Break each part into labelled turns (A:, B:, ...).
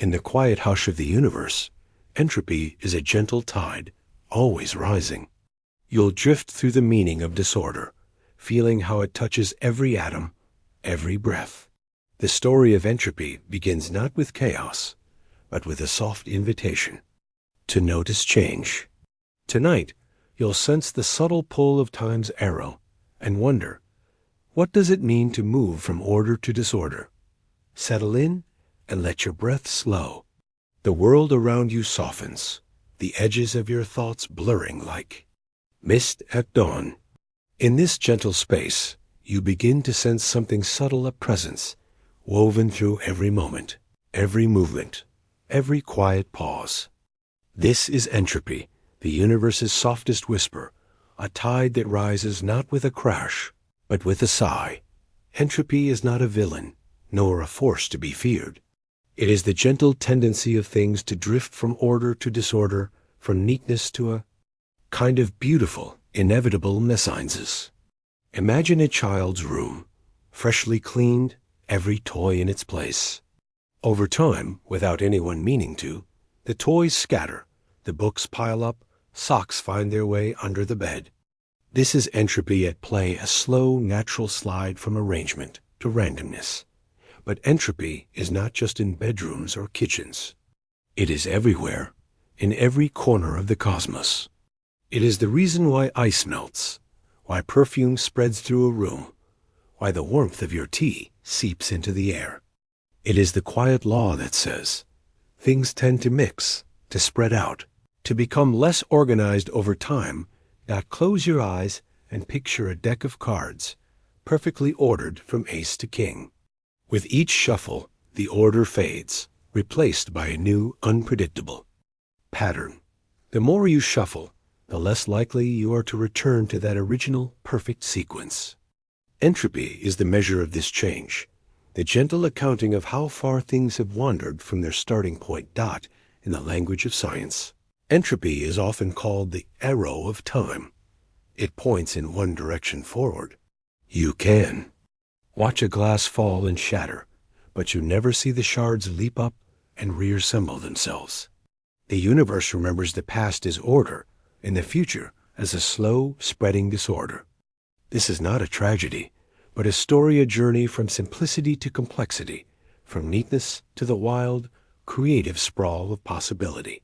A: In the quiet hush of the universe, entropy is a gentle tide, always rising. You'll drift through the meaning of disorder, feeling how it touches every atom, every breath. The story of entropy begins not with chaos, but with a soft invitation to notice change. Tonight, you'll sense the subtle pull of time's arrow and wonder, what does it mean to move from order to disorder? Settle in and let your breath slow. The world around you softens, the edges of your thoughts blurring like mist at dawn. In this gentle space, you begin to sense something subtle of presence, woven through every moment, every movement, every quiet pause. This is entropy, the universe's softest whisper, a tide that rises not with a crash, but with a sigh. Entropy is not a villain, nor a force to be feared. It is the gentle tendency of things to drift from order to disorder, from neatness to a kind of beautiful, inevitable mesalliances. Imagine a child's room, freshly cleaned, every toy in its place. Over time, without anyone meaning to, the toys scatter, the books pile up, socks find their way under the bed. This is entropy at play, a slow, natural slide from arrangement to randomness. But entropy is not just in bedrooms or kitchens. It is everywhere, in every corner of the cosmos. It is the reason why ice melts, why perfume spreads through a room, why the warmth of your tea seeps into the air. It is the quiet law that says, things tend to mix, to spread out, to become less organized over time. Now close your eyes and picture a deck of cards, perfectly ordered from ace to king. With each shuffle, the order fades, replaced by a new, unpredictable pattern. The more you shuffle, the less likely you are to return to that original, perfect sequence. Entropy is the measure of this change, the gentle accounting of how far things have wandered from their starting point. In the language of science, entropy is often called the arrow of time. It points in one direction forward. You can watch a glass fall and shatter, but you never see the shards leap up and reassemble themselves. The universe remembers the past as order, and the future as a slow, spreading disorder. This is not a tragedy, but a story, a journey from simplicity to complexity, from neatness to the wild, creative sprawl of possibility.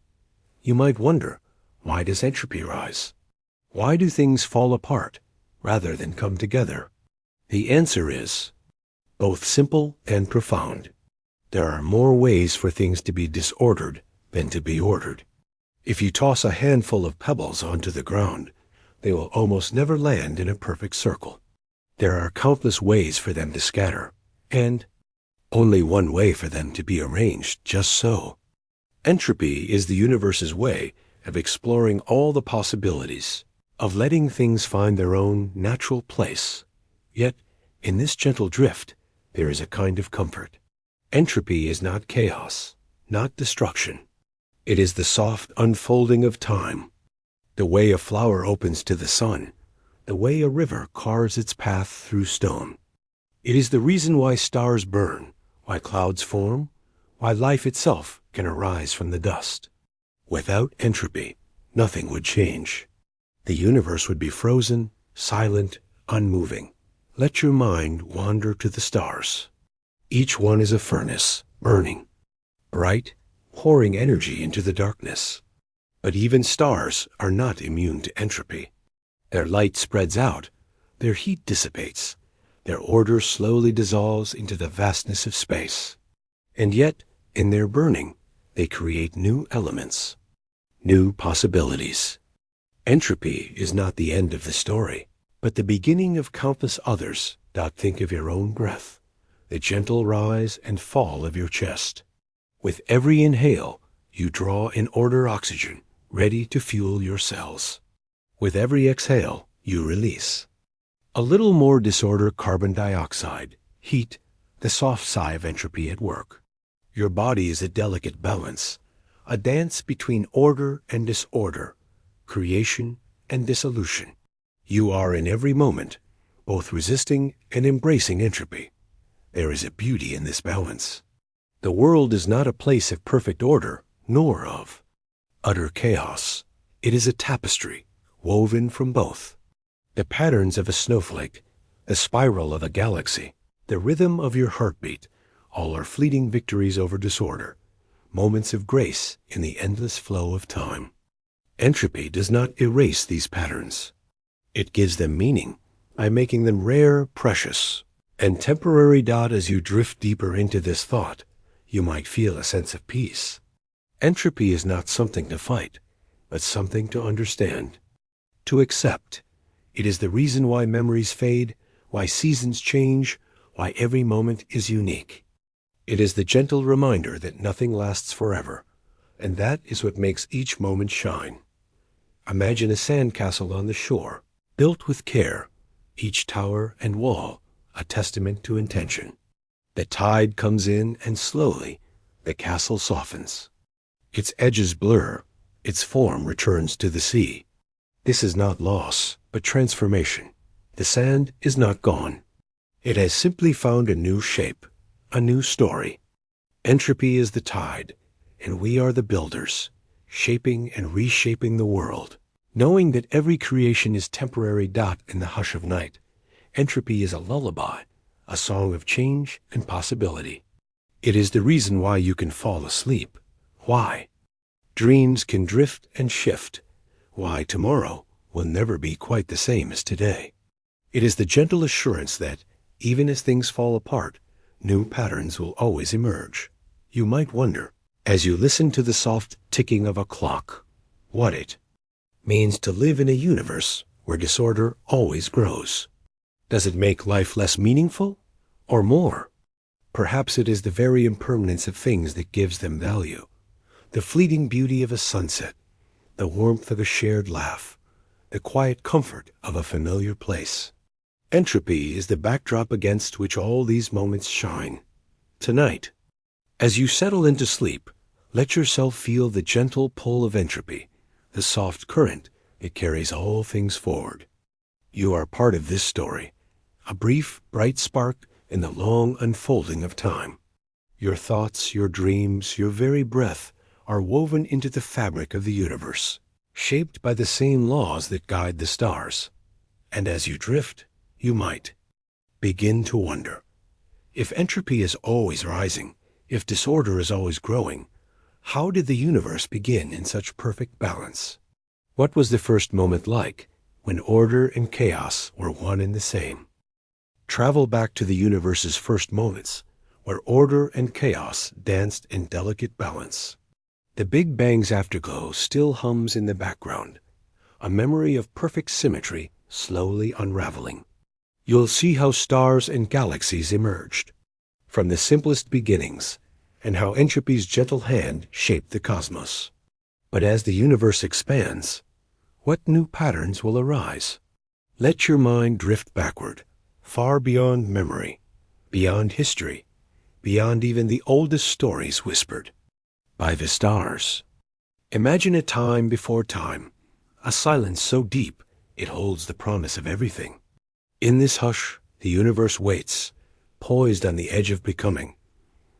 A: You might wonder, why does entropy rise? Why do things fall apart rather than come together? The answer is both simple and profound. There are more ways for things to be disordered than to be ordered. If you toss a handful of pebbles onto the ground, they will almost never land in a perfect circle. There are countless ways for them to scatter, and only one way for them to be arranged just so. Entropy is the universe's way of exploring all the possibilities, of letting things find their own natural place. Yet, in this gentle drift, there is a kind of comfort. Entropy is not chaos, not destruction. It is the soft unfolding of time, the way a flower opens to the sun, the way a river carves its path through stone. It is the reason why stars burn, why clouds form, why life itself can arise from the dust. Without entropy, nothing would change. The universe would be frozen, silent, unmoving. Let your mind wander to the stars. Each one is a furnace, burning, bright, pouring energy into the darkness. But even stars are not immune to entropy. Their light spreads out, their heat dissipates, their order slowly dissolves into the vastness of space. And yet, in their burning, they create new elements, new possibilities. Entropy is not the end of the story, but the beginning of countless others. Think of your own breath, the gentle rise and fall of your chest. With every inhale, you draw in order oxygen, ready to fuel your cells. With every exhale, you release a little more disorder, carbon dioxide, heat, the soft sigh of entropy at work. Your body is a delicate balance, a dance between order and disorder, creation and dissolution. You are in every moment both resisting and embracing entropy. There is a beauty in this balance. The world is not a place of perfect order, nor of utter chaos. It is a tapestry, woven from both. The patterns of a snowflake, the spiral of a galaxy, the rhythm of your heartbeat, all are fleeting victories over disorder, moments of grace in the endless flow of time. Entropy does not erase these patterns. It gives them meaning by making them rare, precious, and temporary. As you drift deeper into this thought, you might feel a sense of peace. Entropy is not something to fight, but something to understand, to accept. It is the reason why memories fade, why seasons change, why every moment is unique. It is the gentle reminder that nothing lasts forever, and that is what makes each moment shine. Imagine a sandcastle on the shore, built with care, each tower and wall a testament to intention. The tide comes in, and slowly the castle softens. Its edges blur, its form returns to the sea. This is not loss, but transformation. The sand is not gone. It has simply found a new shape, a new story. Entropy is the tide, and we are the builders, shaping and reshaping the world. Knowing that every creation is temporary. In the hush of night, entropy is a lullaby, a song of change and possibility. It is the reason why you can fall asleep, why dreams can drift and shift, why tomorrow will never be quite the same as today. It is the gentle assurance that, even as things fall apart, new patterns will always emerge. You might wonder, as you listen to the soft ticking of a clock, what it means to live in a universe where disorder always grows. Does it make life less meaningful, or more? Perhaps it is the very impermanence of things that gives them value. The fleeting beauty of a sunset, the warmth of a shared laugh, the quiet comfort of a familiar place. Entropy is the backdrop against which all these moments shine. Tonight, as you settle into sleep, let yourself feel the gentle pull of entropy, the soft current it carries all things forward. You are part of this story, a brief, bright spark in the long unfolding of time. Your thoughts, your dreams, your very breath are woven into the fabric of the universe, shaped by the same laws that guide the stars. And as you drift, you might begin to wonder, if entropy is always rising, if disorder is always growing, how did the universe begin in such perfect balance? What was the first moment like, when order and chaos were one and the same? Travel back to the universe's first moments, where order and chaos danced in delicate balance. The Big Bang's afterglow still hums in the background, a memory of perfect symmetry slowly unraveling. You'll see how stars and galaxies emerged from the simplest beginnings, and how entropy's gentle hand shaped the cosmos. But as the universe expands, what new patterns will arise? Let your mind drift backward, far beyond memory, beyond history, beyond even the oldest stories whispered by the stars. Imagine a time before time, a silence so deep it holds the promise of everything. In this hush, the universe waits, poised on the edge of becoming.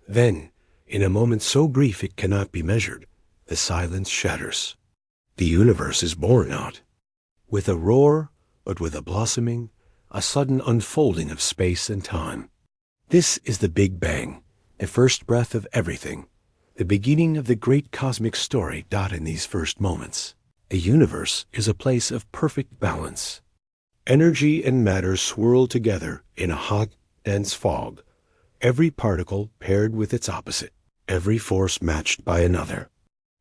A: Then, in a moment so brief it cannot be measured, the silence shatters. The universe is born out, with a roar, but with a blossoming, a sudden unfolding of space and time. This is the Big Bang, the first breath of everything, the beginning of the great cosmic story. In these first moments, a universe is a place of perfect balance. Energy and matter swirl together in a hot, dense fog, every particle paired with its opposite, every force matched by another.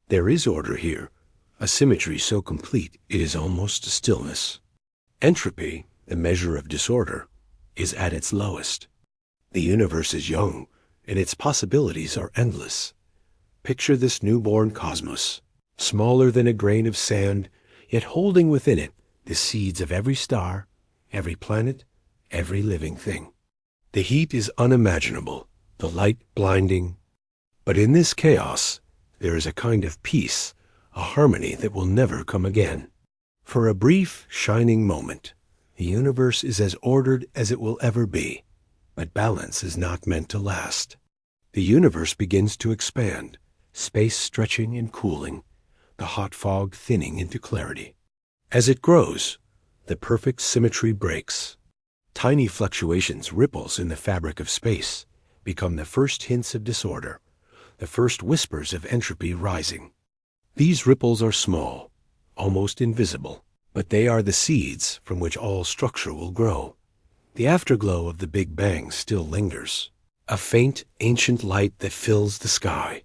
A: There is order here, a symmetry so complete it is almost stillness. Entropy, the measure of disorder, is at its lowest. The universe is young, and its possibilities are endless. Picture this newborn cosmos, smaller than a grain of sand, yet holding within it the seeds of every star, every planet, every living thing. The heat is unimaginable, the light blinding. But in this chaos, there is a kind of peace, a harmony that will never come again. For a brief, shining moment, the universe is as ordered as it will ever be, but balance is not meant to last. The universe begins to expand, space stretching and cooling, the hot fog thinning into clarity. As it grows, the perfect symmetry breaks. Tiny fluctuations, ripples in the fabric of space, become the first hints of disorder, the first whispers of entropy rising. These ripples are small, almost invisible, but they are the seeds from which all structure will grow. The afterglow of the Big Bang still lingers, a faint, ancient light that fills the sky.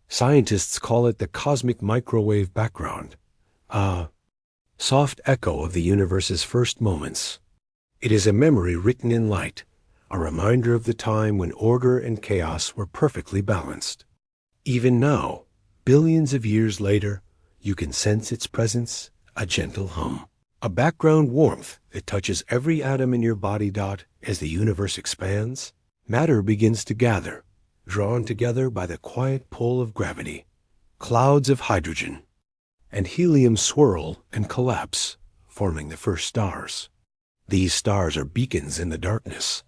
A: Scientists call it the cosmic microwave background, a soft echo of the universe's first moments. It is a memory written in light, a reminder of the time when order and chaos were perfectly balanced. Even now, billions of years later, you can sense its presence, a gentle hum, a background warmth that touches every atom in your body. As the universe expands, matter begins to gather, drawn together by the quiet pull of gravity. Clouds of hydrogen and helium swirl and collapse, forming the first stars. These stars are beacons in the darkness,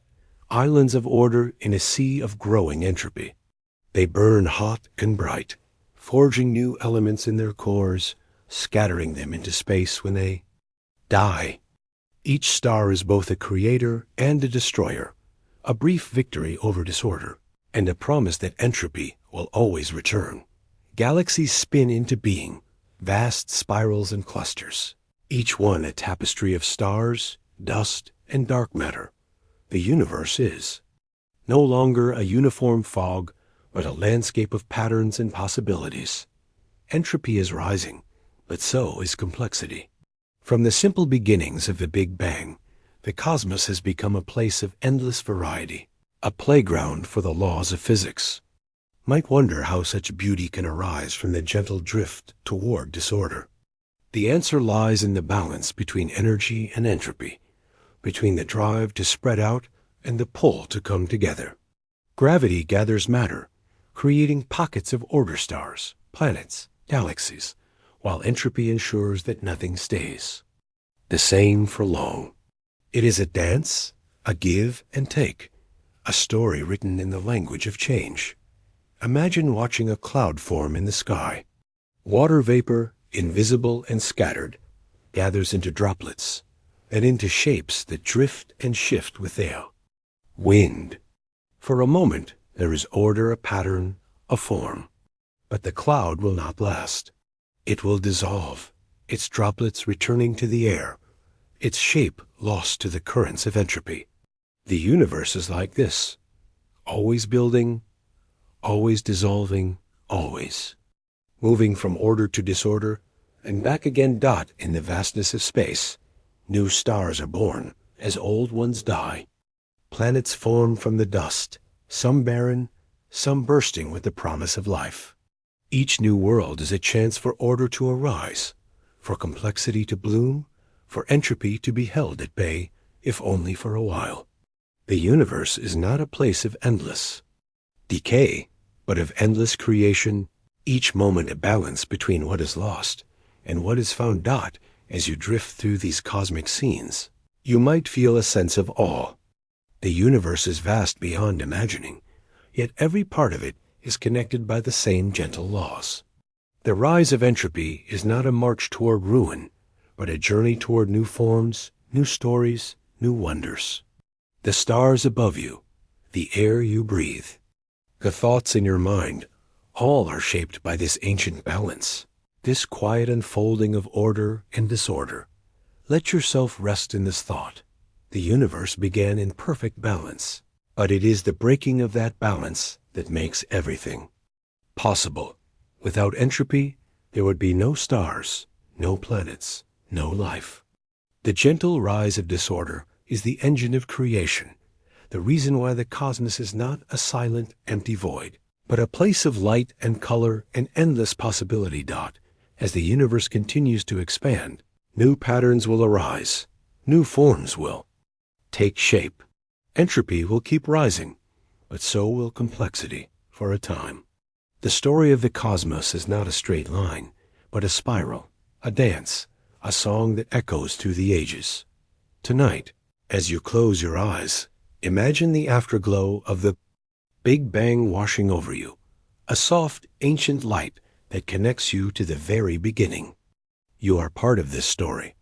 A: islands of order in a sea of growing entropy. They burn hot and bright, forging new elements in their cores, scattering them into space when they die. Each star is both a creator and a destroyer, a brief victory over disorder, and a promise that entropy will always return. Galaxies spin into being, vast spirals and clusters, each one a tapestry of stars, dust, and dark matter. The universe is no longer a uniform fog, but a landscape of patterns and possibilities. Entropy is rising, but so is complexity. From the simple beginnings of the Big Bang, the cosmos has become a place of endless variety, a playground for the laws of physics. Might wonder how such beauty can arise from the gentle drift toward disorder. The answer lies in the balance between energy and entropy, between the drive to spread out and the pull to come together. Gravity gathers matter, creating pockets of order stars, planets, galaxies, while entropy ensures that nothing stays the same for long. It is a dance, a give and take, a story written in the language of change. Imagine watching a cloud form in the sky. Water vapor, invisible and scattered, gathers into droplets and into shapes that drift and shift with air. Wind. For a moment, there is order, a pattern, a form. But the cloud will not last. It will dissolve, its droplets returning to the air, its shape lost to the currents of entropy. The universe is like this, always building, always dissolving, always. Moving from order to disorder, and back again. In the vastness of space, new stars are born as old ones die. Planets form from the dust, some barren, some bursting with the promise of life. Each new world is a chance for order to arise, for complexity to bloom, for entropy to be held at bay, if only for a while. The universe is not a place of endless decay, but of endless creation, each moment a balance between what is lost and what is found. As you drift through these cosmic scenes, you might feel a sense of awe. The universe is vast beyond imagining, yet every part of it is connected by the same gentle laws. The rise of entropy is not a march toward ruin, but a journey toward new forms, new stories, new wonders. The stars above you, the air you breathe, the thoughts in your mind, all are shaped by this ancient balance, this quiet unfolding of order and disorder. Let yourself rest in this thought. The universe began in perfect balance, but it is the breaking of that balance that makes everything possible. Without entropy, there would be no stars, no planets, no life. The gentle rise of disorder is the engine of creation, the reason why the cosmos is not a silent, empty void, but a place of light and color and endless possibility. As the universe continues to expand, new patterns will arise, new forms will take shape. Entropy will keep rising, but so will complexity for a time. The story of the cosmos is not a straight line, but a spiral, a dance, a song that echoes through the ages. Tonight, as you close your eyes, imagine the afterglow of the Big Bang washing over you, a soft, ancient light that connects you to the very beginning. You are part of this story,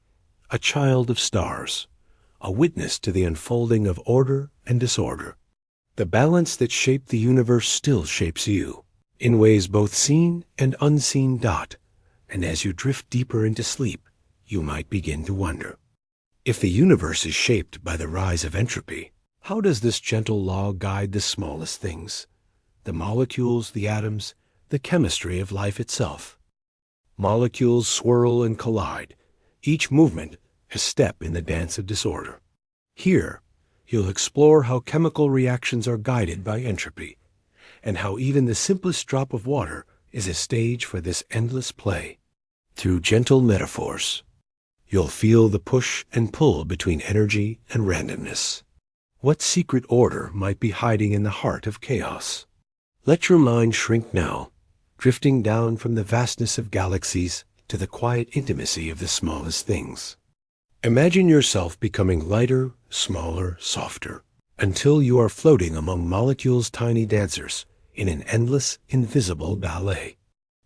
A: a child of stars, a witness to the unfolding of order and disorder. The balance that shaped the universe still shapes you, in ways both seen and unseen. And as you drift deeper into sleep, you might begin to wonder, if the universe is shaped by the rise of entropy, how does this gentle law guide the smallest things, the molecules, the atoms, the chemistry of life itself? Molecules swirl and collide, each movement a step in the dance of disorder. Here, you'll explore how chemical reactions are guided by entropy, and how even the simplest drop of water is a stage for this endless play. Through gentle metaphors, you'll feel the push and pull between energy and randomness. What secret order might be hiding in the heart of chaos? Let your mind shrink now, drifting down from the vastness of galaxies to the quiet intimacy of the smallest things. Imagine yourself becoming lighter, smaller, softer, until you are floating among molecules' tiny dancers in an endless, invisible ballet.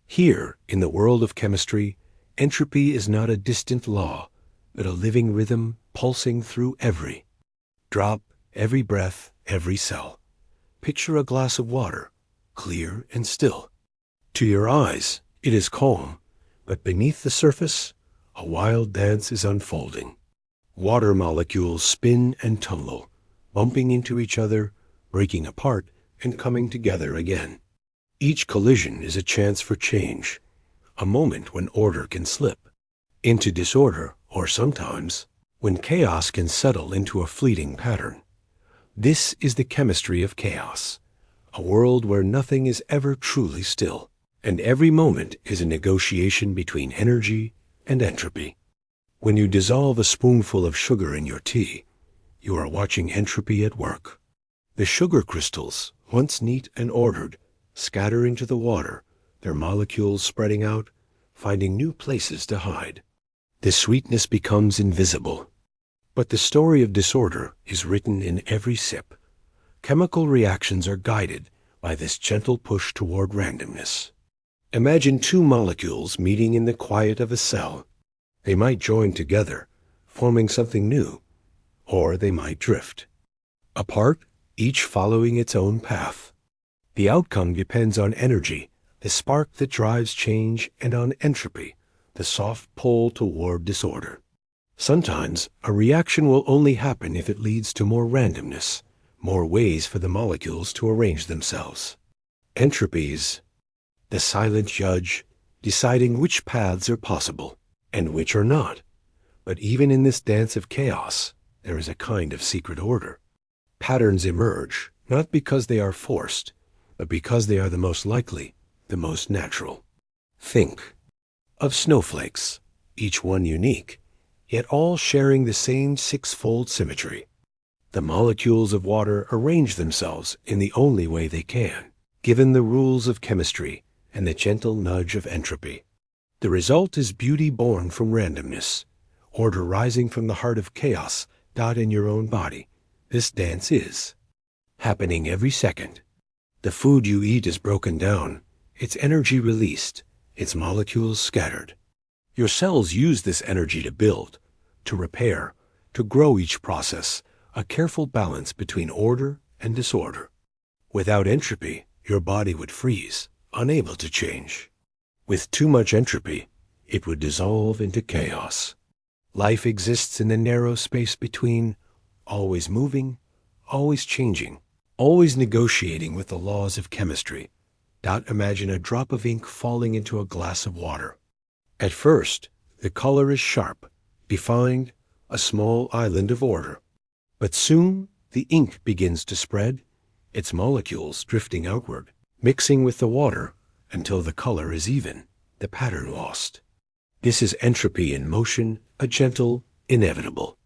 A: Here, in the world of chemistry, entropy is not a distant law, but a living rhythm pulsing through every drop, every breath, every cell. Picture a glass of water, clear and still. To your eyes, it is calm, but beneath the surface, a wild dance is unfolding. Water molecules spin and tumble, bumping into each other, breaking apart, and coming together again. Each collision is a chance for change, a moment when order can slip into disorder, or sometimes when chaos can settle into a fleeting pattern. This is the chemistry of chaos, a world where nothing is ever truly still, and every moment is a negotiation between energy and entropy. When you dissolve a spoonful of sugar in your tea, you are watching entropy at work. The sugar crystals, once neat and ordered, scatter into the water, their molecules spreading out, finding new places to hide. The sweetness becomes invisible. But the story of disorder is written in every sip. Chemical reactions are guided by this gentle push toward randomness. Imagine two molecules meeting in the quiet of a cell. They might join together, forming something new, or they might drift apart, each following its own path. The outcome depends on energy, the spark that drives change, and on entropy, the soft pull toward disorder. Sometimes a reaction will only happen if it leads to more randomness, more ways for the molecules to arrange themselves. Entropy is the silent judge, deciding which paths are possible and which are not. But even in this dance of chaos, there is a kind of secret order. Patterns emerge, not because they are forced, but because they are the most likely, the most natural. Think of snowflakes, each one unique, yet all sharing the same six-fold symmetry. The molecules of water arrange themselves in the only way they can, given the rules of chemistry and the gentle nudge of entropy. The result is beauty born from randomness, order rising from the heart of chaos. In your own body, this dance is happening every second. The food you eat is broken down, its energy released, its molecules scattered. Your cells use this energy to build, to repair, to grow, each process a careful balance between order and disorder. Without entropy, your body would freeze, unable to change. With too much entropy, it would dissolve into chaos. Life exists in the narrow space between, always moving, always changing, always negotiating with the laws of chemistry. Imagine a drop of ink falling into a glass of water. At first, the color is sharp, defined, a small island of order. But soon, the ink begins to spread, its molecules drifting outward, mixing with the water until the color is even, the pattern lost. This is entropy in motion, a gentle, inevitable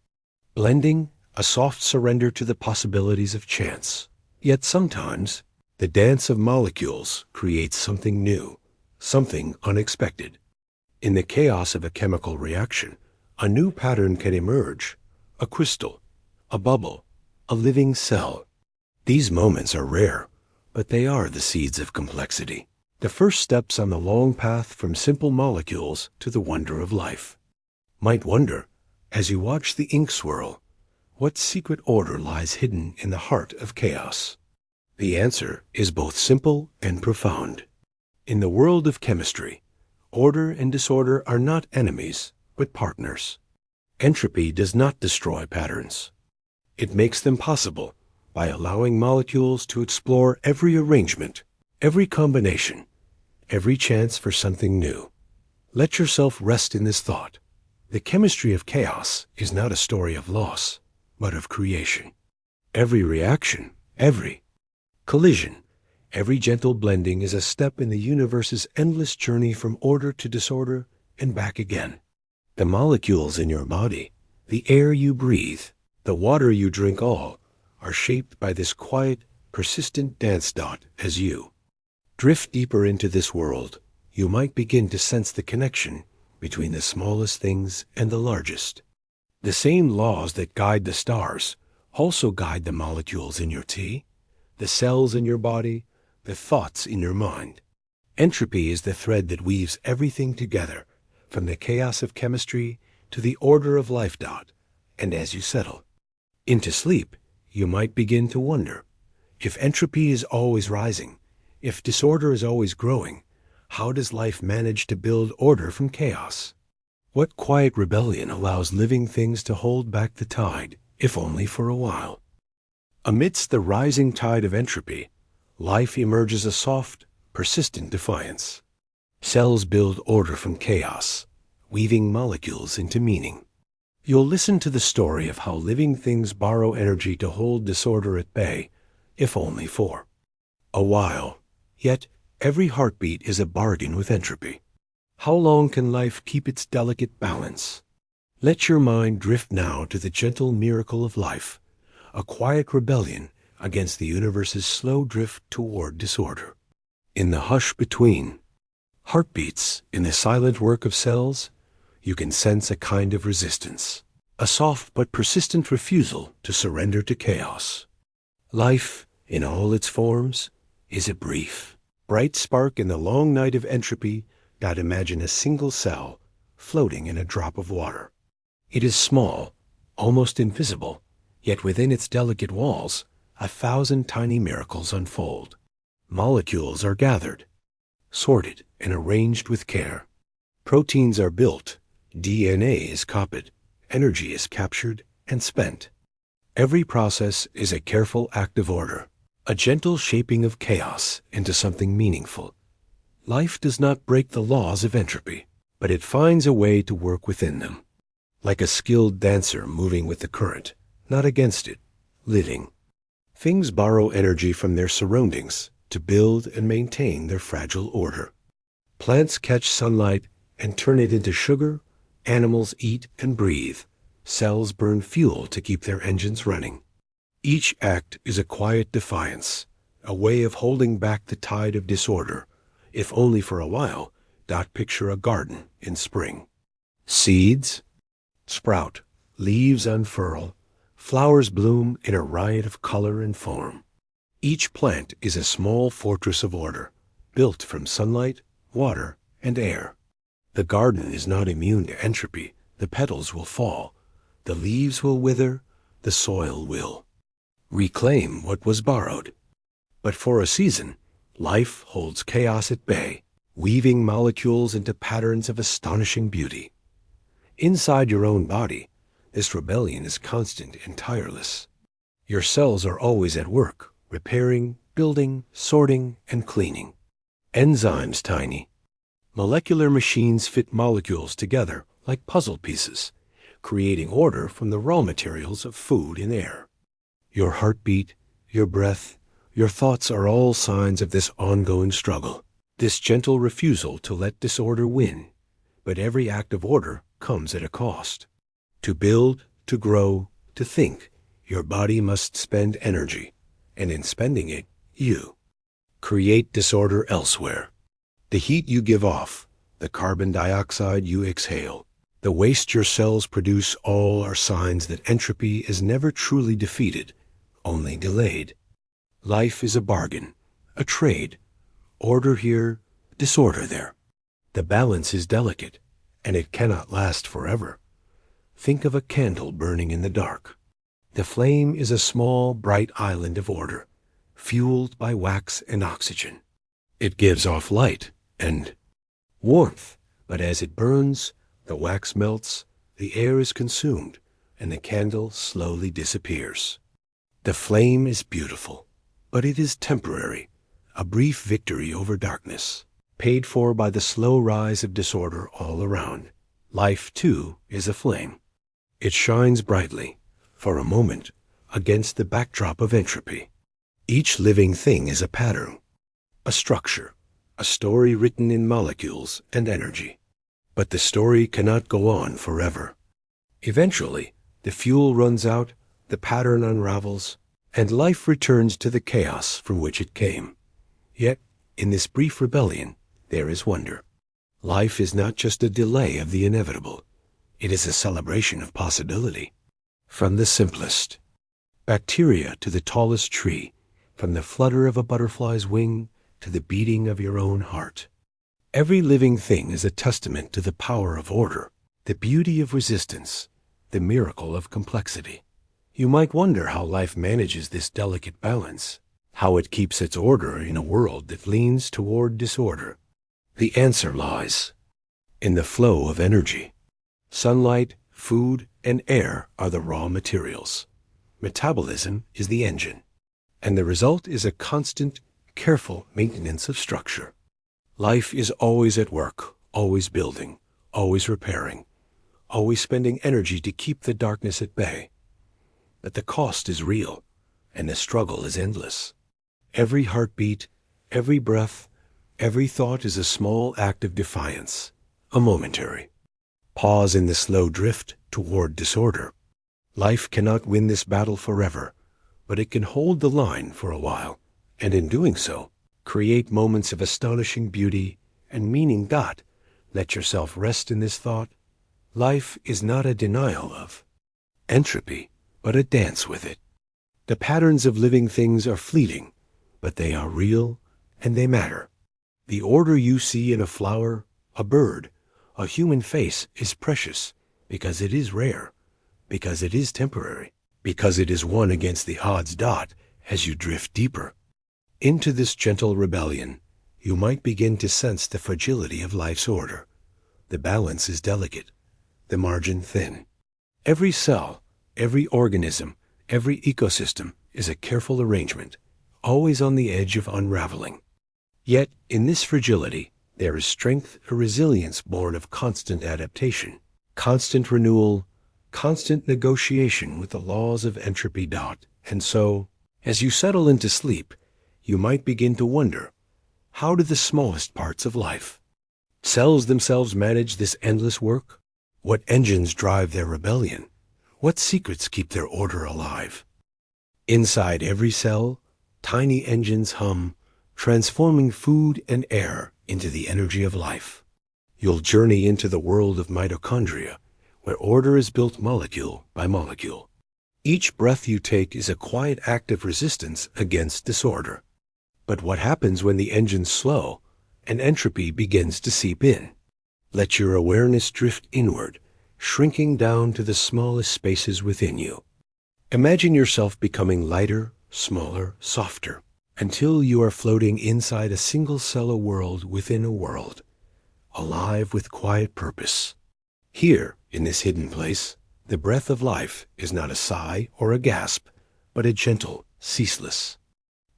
A: blending, a soft surrender to the possibilities of chance. Yet sometimes, the dance of molecules creates something new, something unexpected. In the chaos of a chemical reaction, a new pattern can emerge, a crystal, a bubble, a living cell. These moments are rare, but they are the seeds of complexity, the first steps on the long path from simple molecules to the wonder of life. Might wonder, as you watch the ink swirl, what secret order lies hidden in the heart of chaos? The answer is both simple and profound. In the world of chemistry, order and disorder are not enemies, but partners. Entropy does not destroy patterns. It makes them possible by allowing molecules to explore every arrangement, every combination, every chance for something new. Let yourself rest in this thought. The chemistry of chaos is not a story of loss, but of creation. Every reaction, every collision, every gentle blending is a step in the universe's endless journey from order to disorder and back again. The molecules in your body, the air you breathe, the water you drink, all are shaped by this quiet, persistent dance dot as you drift deeper into this world. You might begin to sense the connection between the smallest things and the largest. The same laws that guide the stars also guide the molecules in your tea, the cells in your body, the thoughts in your mind. Entropy is the thread that weaves everything together, from the chaos of chemistry to the order of life. And as you settle into sleep, you might begin to wonder, if entropy is always rising, if disorder is always growing, how does life manage to build order from chaos? What quiet rebellion allows living things to hold back the tide, if only for a while? Amidst the rising tide of entropy, life emerges a soft, persistent defiance. Cells build order from chaos, weaving molecules into meaning. You'll listen to the story of how living things borrow energy to hold disorder at bay, if only for a while. Yet, every heartbeat is a bargain with entropy. How long can life keep its delicate balance? Let your mind drift now to the gentle miracle of life, a quiet rebellion against the universe's slow drift toward disorder. In the hush between heartbeats, in the silent work of cells, you can sense a kind of resistance, a soft but persistent refusal to surrender to chaos. Life, in all its forms, is a brief, bright spark in the long night of entropy. Imagine a single cell floating in a drop of water. It is small, almost invisible, yet within its delicate walls, 1,000 tiny miracles unfold. Molecules are gathered, sorted, and arranged with care. Proteins are built, DNA is copied, energy is captured and spent. Every process is a careful act of order, a gentle shaping of chaos into something meaningful. Life does not break the laws of entropy, but it finds a way to work within them. Like a skilled dancer moving with the current, not against it, living. Things borrow energy from their surroundings to build and maintain their fragile order. Plants catch sunlight and turn it into sugar, animals eat and breathe, cells burn fuel to keep their engines running. Each act is a quiet defiance, a way of holding back the tide of disorder, if only for a while. Picture a garden in spring. Seeds sprout, leaves unfurl, flowers bloom in a riot of color and form. Each plant is a small fortress of order, built from sunlight, water, and air. The garden is not immune to entropy. The petals will fall, the leaves will wither, the soil will reclaim what was borrowed. But for a season, life holds chaos at bay, weaving molecules into patterns of astonishing beauty. Inside your own body, this rebellion is constant and tireless. Your cells are always at work, repairing, building, sorting, and cleaning. Enzymes tiny. Molecular machines fit molecules together like puzzle pieces, creating order from the raw materials of food and air. Your heartbeat, your breath, your thoughts are all signs of this ongoing struggle, this gentle refusal to let disorder win. But every act of order comes at a cost. To build, to grow, to think, your body must spend energy, and in spending it, you create disorder elsewhere. The heat you give off, the carbon dioxide you exhale, the waste your cells produce, all are signs that entropy is never truly defeated, only delayed. Life is a bargain, a trade, order here, disorder there. The balance is delicate, and it cannot last forever. Think of a candle burning in the dark. The flame is a small, bright island of order, fueled by wax and oxygen. It gives off light and warmth, but as it burns, the wax melts, the air is consumed, and the candle slowly disappears. The flame is beautiful, but it is temporary, a brief victory over darkness, paid for by the slow rise of disorder all around. Life, too, is a flame. It shines brightly, for a moment, against the backdrop of entropy. Each living thing is a pattern, a structure, a story written in molecules and energy. But the story cannot go on forever. Eventually, the fuel runs out, the pattern unravels, and life returns to the chaos from which it came. Yet, in this brief rebellion, there is wonder. Life is not just a delay of the inevitable. It is a celebration of possibility. From the simplest bacteria to the tallest tree, from the flutter of a butterfly's wing to the beating of your own heart. Every living thing is a testament to the power of order, the beauty of resistance, the miracle of complexity. You might wonder how life manages this delicate balance, how it keeps its order in a world that leans toward disorder. The answer lies in the flow of energy. Sunlight, food, and air are the raw materials. Metabolism is the engine, and the result is a constant, careful maintenance of structure. Life is always at work, always building, always repairing, always spending energy to keep the darkness at bay. But the cost is real, and the struggle is endless. Every heartbeat, every breath, every thought is a small act of defiance, a momentary pause in the slow drift toward disorder. Life cannot win this battle forever, but it can hold the line for a while, and in doing so, create moments of astonishing beauty and meaning. Let yourself rest in this thought. Life is not a denial of entropy, but a dance with it. The patterns of living things are fleeting, but they are real and they matter. The order you see in a flower, a bird, a human face is precious because it is rare, because it is temporary, because it is won against the odds. As you drift deeper into this gentle rebellion, you might begin to sense the fragility of life's order. The balance is delicate, the margin thin. Every cell, every organism, every ecosystem is a careful arrangement, always on the edge of unraveling. Yet, in this fragility, there is strength, a resilience born of constant adaptation, constant renewal, constant negotiation with the laws of entropy. And so, as you settle into sleep, you might begin to wonder, how do the smallest parts of life, cells themselves, manage this endless work? What engines drive their rebellion? What secrets keep their order alive? Inside every cell, tiny engines hum, transforming food and air into the energy of life. You'll journey into the world of mitochondria, where order is built molecule by molecule. Each breath you take is a quiet act of resistance against disorder. But what happens when the engines slow and entropy begins to seep in? Let your awareness drift inward, shrinking down to the smallest spaces within you. Imagine yourself becoming lighter, smaller, softer, until you are floating inside a single-cell world within a world, alive with quiet purpose. Here, in this hidden place, the breath of life is not a sigh or a gasp, but a gentle, ceaseless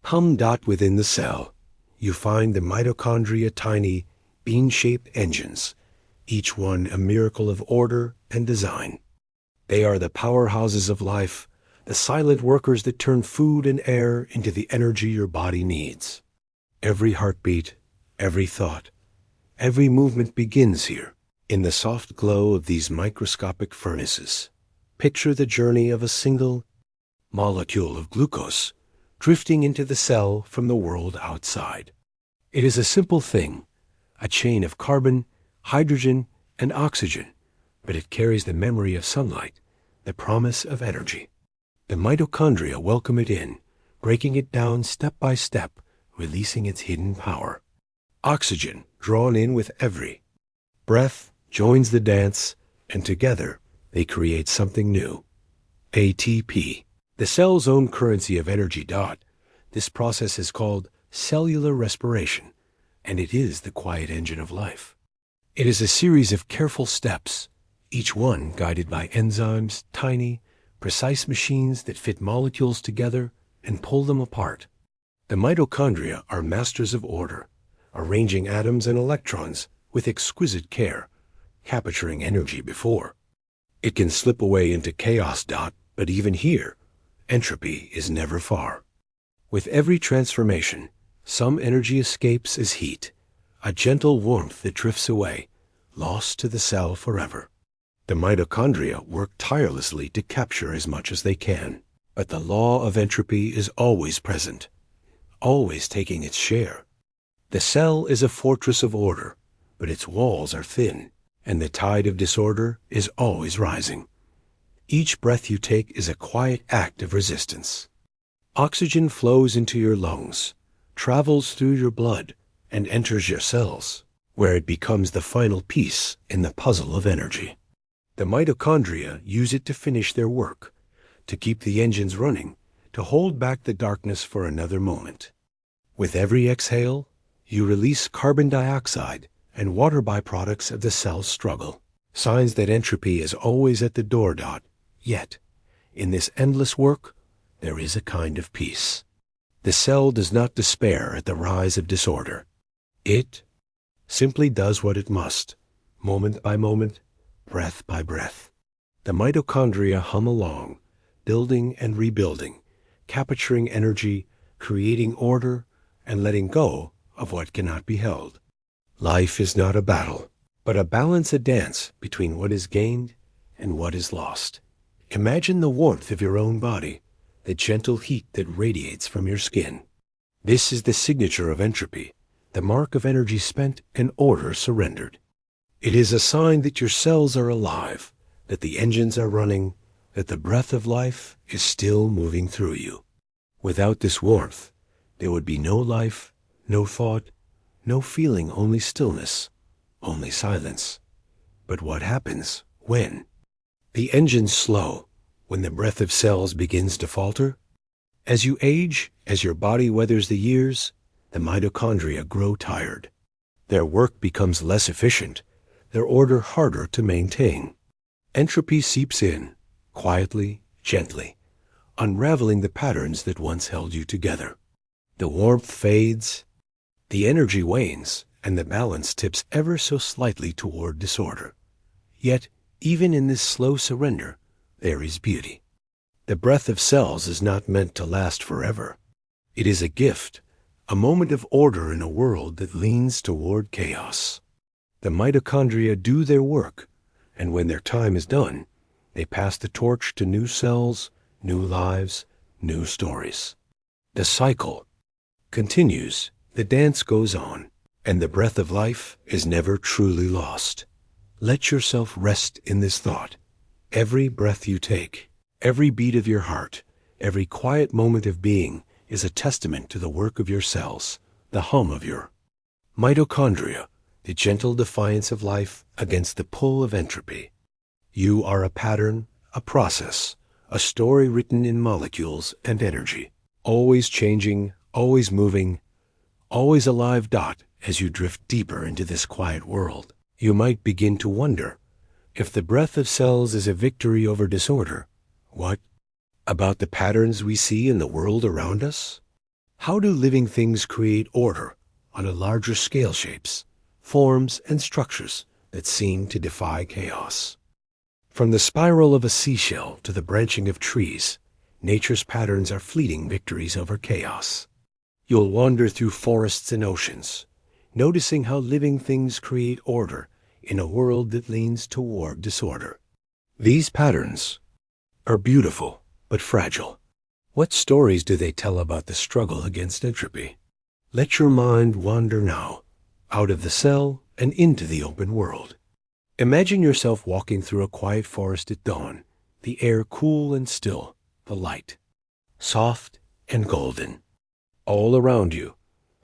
A: hum. Within the cell, you find the mitochondria, tiny, bean-shaped engines, each one a miracle of order and design. They are the powerhouses of life, the silent workers that turn food and air into the energy your body needs. Every heartbeat, every thought, every movement begins here, in the soft glow of these microscopic furnaces. Picture the journey of a single molecule of glucose drifting into the cell from the world outside. It is a simple thing, a chain of carbon, hydrogen, and oxygen, but it carries the memory of sunlight, the promise of energy. The mitochondria welcome it in, breaking it down step by step, releasing its hidden power. Oxygen, drawn in with every breath, joins the dance, and together they create something new. ATP, the cell's own currency of energy. This process is called cellular respiration, and it is the quiet engine of life. It is a series of careful steps, each one guided by enzymes, tiny, precise machines that fit molecules together and pull them apart. The mitochondria are masters of order, arranging atoms and electrons with exquisite care, capturing energy before it can slip away into chaos. But even here, entropy is never far. With every transformation, some energy escapes as heat, a gentle warmth that drifts away, lost to the cell forever. The mitochondria work tirelessly to capture as much as they can, but the law of entropy is always present, always taking its share. The cell is a fortress of order, but its walls are thin, and the tide of disorder is always rising. Each breath you take is a quiet act of resistance. Oxygen flows into your lungs, travels through your blood, and enters your cells, where it becomes the final piece in the puzzle of energy. The mitochondria use it to finish their work, to keep the engines running, to hold back the darkness for another moment. With every exhale, you release carbon dioxide and water byproducts of the cell's struggle, signs that entropy is always at the door. Yet, in this endless work, there is a kind of peace. The cell does not despair at the rise of disorder. It simply does what it must, moment by moment, breath by breath. The mitochondria hum along, building and rebuilding, capturing energy, creating order, and letting go of what cannot be held. Life is not a battle, but a balance, a dance between what is gained and what is lost. Imagine the warmth of your own body, the gentle heat that radiates from your skin. This is the signature of entropy, the mark of energy spent and order surrendered. It is a sign that your cells are alive, that the engines are running, that the breath of life is still moving through you. Without this warmth, there would be no life, no thought, no feeling, only stillness, only silence. But what happens when the engines slow, when the breath of cells begins to falter? As you age, as your body weathers the years, the mitochondria grow tired. Their work becomes less efficient, their order harder to maintain. Entropy seeps in, quietly, gently, unraveling the patterns that once held you together. The warmth fades, the energy wanes, and the balance tips ever so slightly toward disorder. Yet, even in this slow surrender, there is beauty. The breath of cells is not meant to last forever. It is a gift, a moment of order in a world that leans toward chaos. The mitochondria do their work, and when their time is done, they pass the torch to new cells, new lives, new stories. The cycle continues, the dance goes on, and the breath of life is never truly lost. Let yourself rest in this thought. Every breath you take, every beat of your heart, every quiet moment of being is a testament to the work of your cells, the hum of your mitochondria, the gentle defiance of life against the pull of entropy. You are a pattern, a process, a story written in molecules and energy, always changing, always moving, always alive. As you drift deeper into this quiet world, you might begin to wonder, if the breath of cells is a victory over disorder, what about the patterns we see in the world around us? How do living things create order on a larger scale, shapes, forms, and structures that seem to defy chaos? From the spiral of a seashell to the branching of trees, nature's patterns are fleeting victories over chaos. You'll wander through forests and oceans, noticing how living things create order in a world that leans toward disorder. These patterns are beautiful, but fragile. What stories do they tell about the struggle against entropy? Let your mind wander now, out of the cell and into the open world. Imagine yourself walking through a quiet forest at dawn, the air cool and still, the light soft and golden. All around you,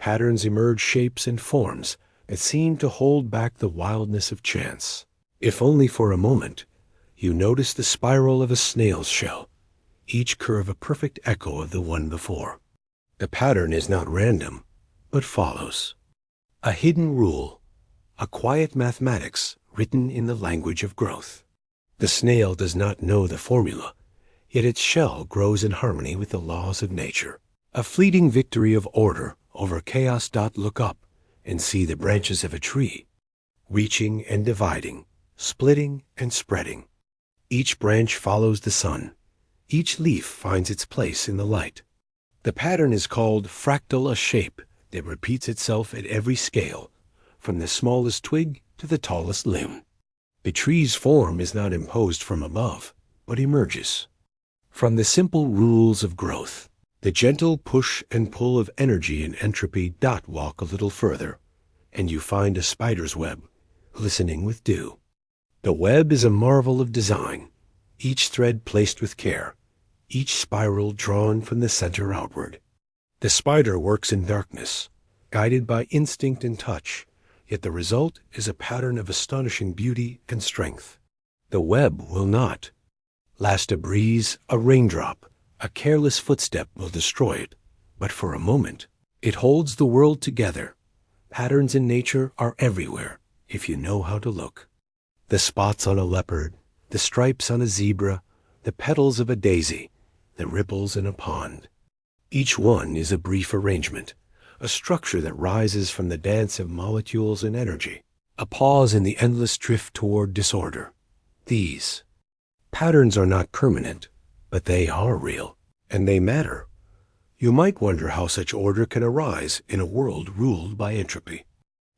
A: Patterns emerge shapes and forms that seem to hold back the wildness of chance. If only for a moment, you notice the spiral of a snail's shell, each curve a perfect echo of the one before. The pattern is not random, but follows a hidden rule, a quiet mathematics written in the language of growth. The snail does not know the formula, yet its shell grows in harmony with the laws of nature. A fleeting victory of order over chaos. Look up and see the branches of a tree, reaching and dividing, splitting and spreading. Each branch follows the sun. Each leaf finds its place in the light. The pattern is called fractal, a shape that repeats itself at every scale, from the smallest twig to the tallest limb. The tree's form is not imposed from above, but emerges from the simple rules of growth. The gentle push and pull of energy and entropy. Walk a little further, and you find a spider's web, glistening with dew. The web is a marvel of design, each thread placed with care, each spiral drawn from the center outward. The spider works in darkness, guided by instinct and touch, yet the result is a pattern of astonishing beauty and strength. The web will not last. A breeze, a raindrop, a careless footstep will destroy it, but for a moment, it holds the world together. Patterns in nature are everywhere, if you know how to look. The spots on a leopard, the stripes on a zebra, the petals of a daisy, the ripples in a pond. Each one is a brief arrangement, a structure that rises from the dance of molecules and energy, a pause in the endless drift toward disorder. These patterns are not permanent, but they are real, and they matter. You might wonder how such order can arise in a world ruled by entropy.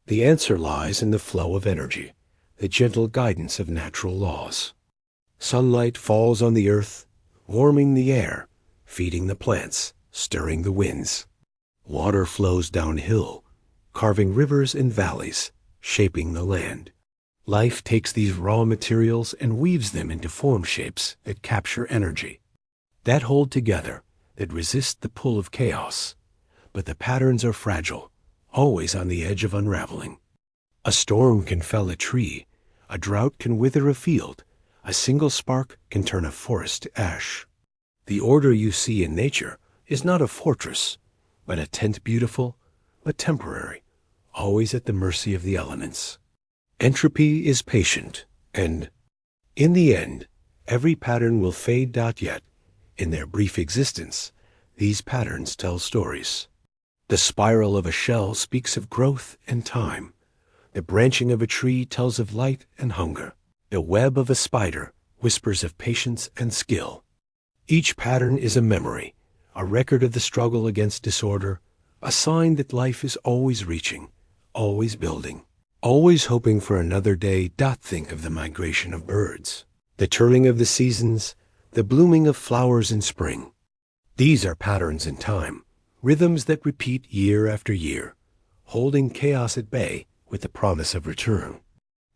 A: The answer lies in the flow of energy, the gentle guidance of natural laws. Sunlight falls on the earth, warming the air, feeding the plants, stirring the winds. Water flows downhill, carving rivers and valleys, shaping the land. Life takes these raw materials and weaves them into form shapes that capture energy, that hold together, that resist the pull of chaos. But the patterns are fragile, always on the edge of unraveling. A storm can fell a tree, a drought can wither a field, a single spark can turn a forest to ash. The order you see in nature is not a fortress, but a tent, beautiful, but temporary, always at the mercy of the elements. Entropy is patient, and in the end, every pattern will fade. Yet, in their brief existence, these patterns tell stories. The spiral of a shell speaks of growth and time. The branching of a tree tells of light and hunger. The web of a spider whispers of patience and skill. Each pattern is a memory, a record of the struggle against disorder, a sign that life is always reaching, always building, always hoping for another day. Think of the migration of birds, the turning of the seasons, the blooming of flowers in spring. These are patterns in time, rhythms that repeat year after year, holding chaos at bay with the promise of return.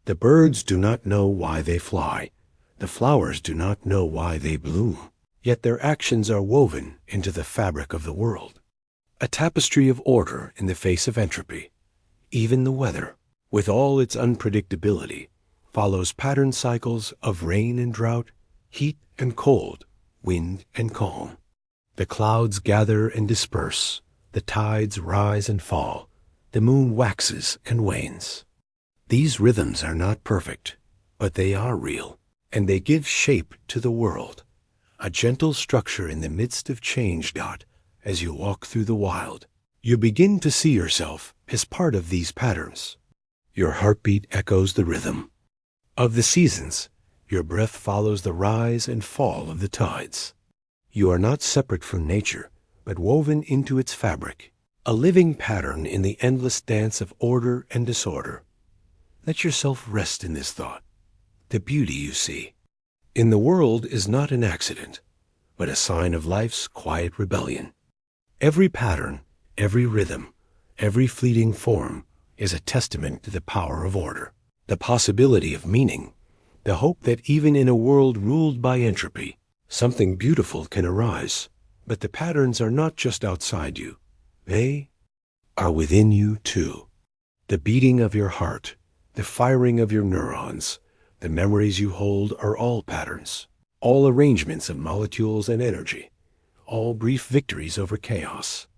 A: The birds do not know why they fly. The flowers do not know why they bloom. Yet their actions are woven into the fabric of the world. A tapestry of order in the face of entropy. Even the weather, with all its unpredictability, follows pattern cycles of rain and drought, heat and cold, wind and calm. The clouds gather and disperse, the tides rise and fall, the moon waxes and wanes. These rhythms are not perfect, but they are real, and they give shape to the world. A gentle structure in the midst of change. As you walk through the wild, you begin to see yourself as part of these patterns. Your heartbeat echoes the rhythm of the seasons. Your breath follows the rise and fall of the tides. You are not separate from nature, but woven into its fabric, a living pattern in the endless dance of order and disorder. Let yourself rest in this thought. The beauty you see in the world is not an accident, but a sign of life's quiet rebellion. Every pattern, every rhythm, every fleeting form is a testament to the power of order, the possibility of meaning, the hope that even in a world ruled by entropy, something beautiful can arise. But the patterns are not just outside you. They are within you too. The beating of your heart, the firing of your neurons, the memories you hold are all patterns, all arrangements of molecules and energy, all brief victories over chaos.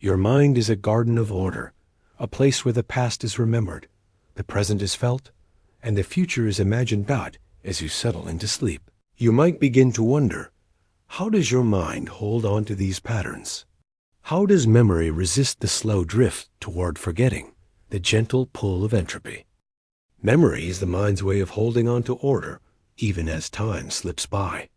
A: Your mind is a garden of order, a place where the past is remembered, the present is felt, and the future is imagined out as you settle into sleep. You might begin to wonder, how does your mind hold on to these patterns? How does memory resist the slow drift toward forgetting, the gentle pull of entropy? Memory is the mind's way of holding on to order, even as time slips by.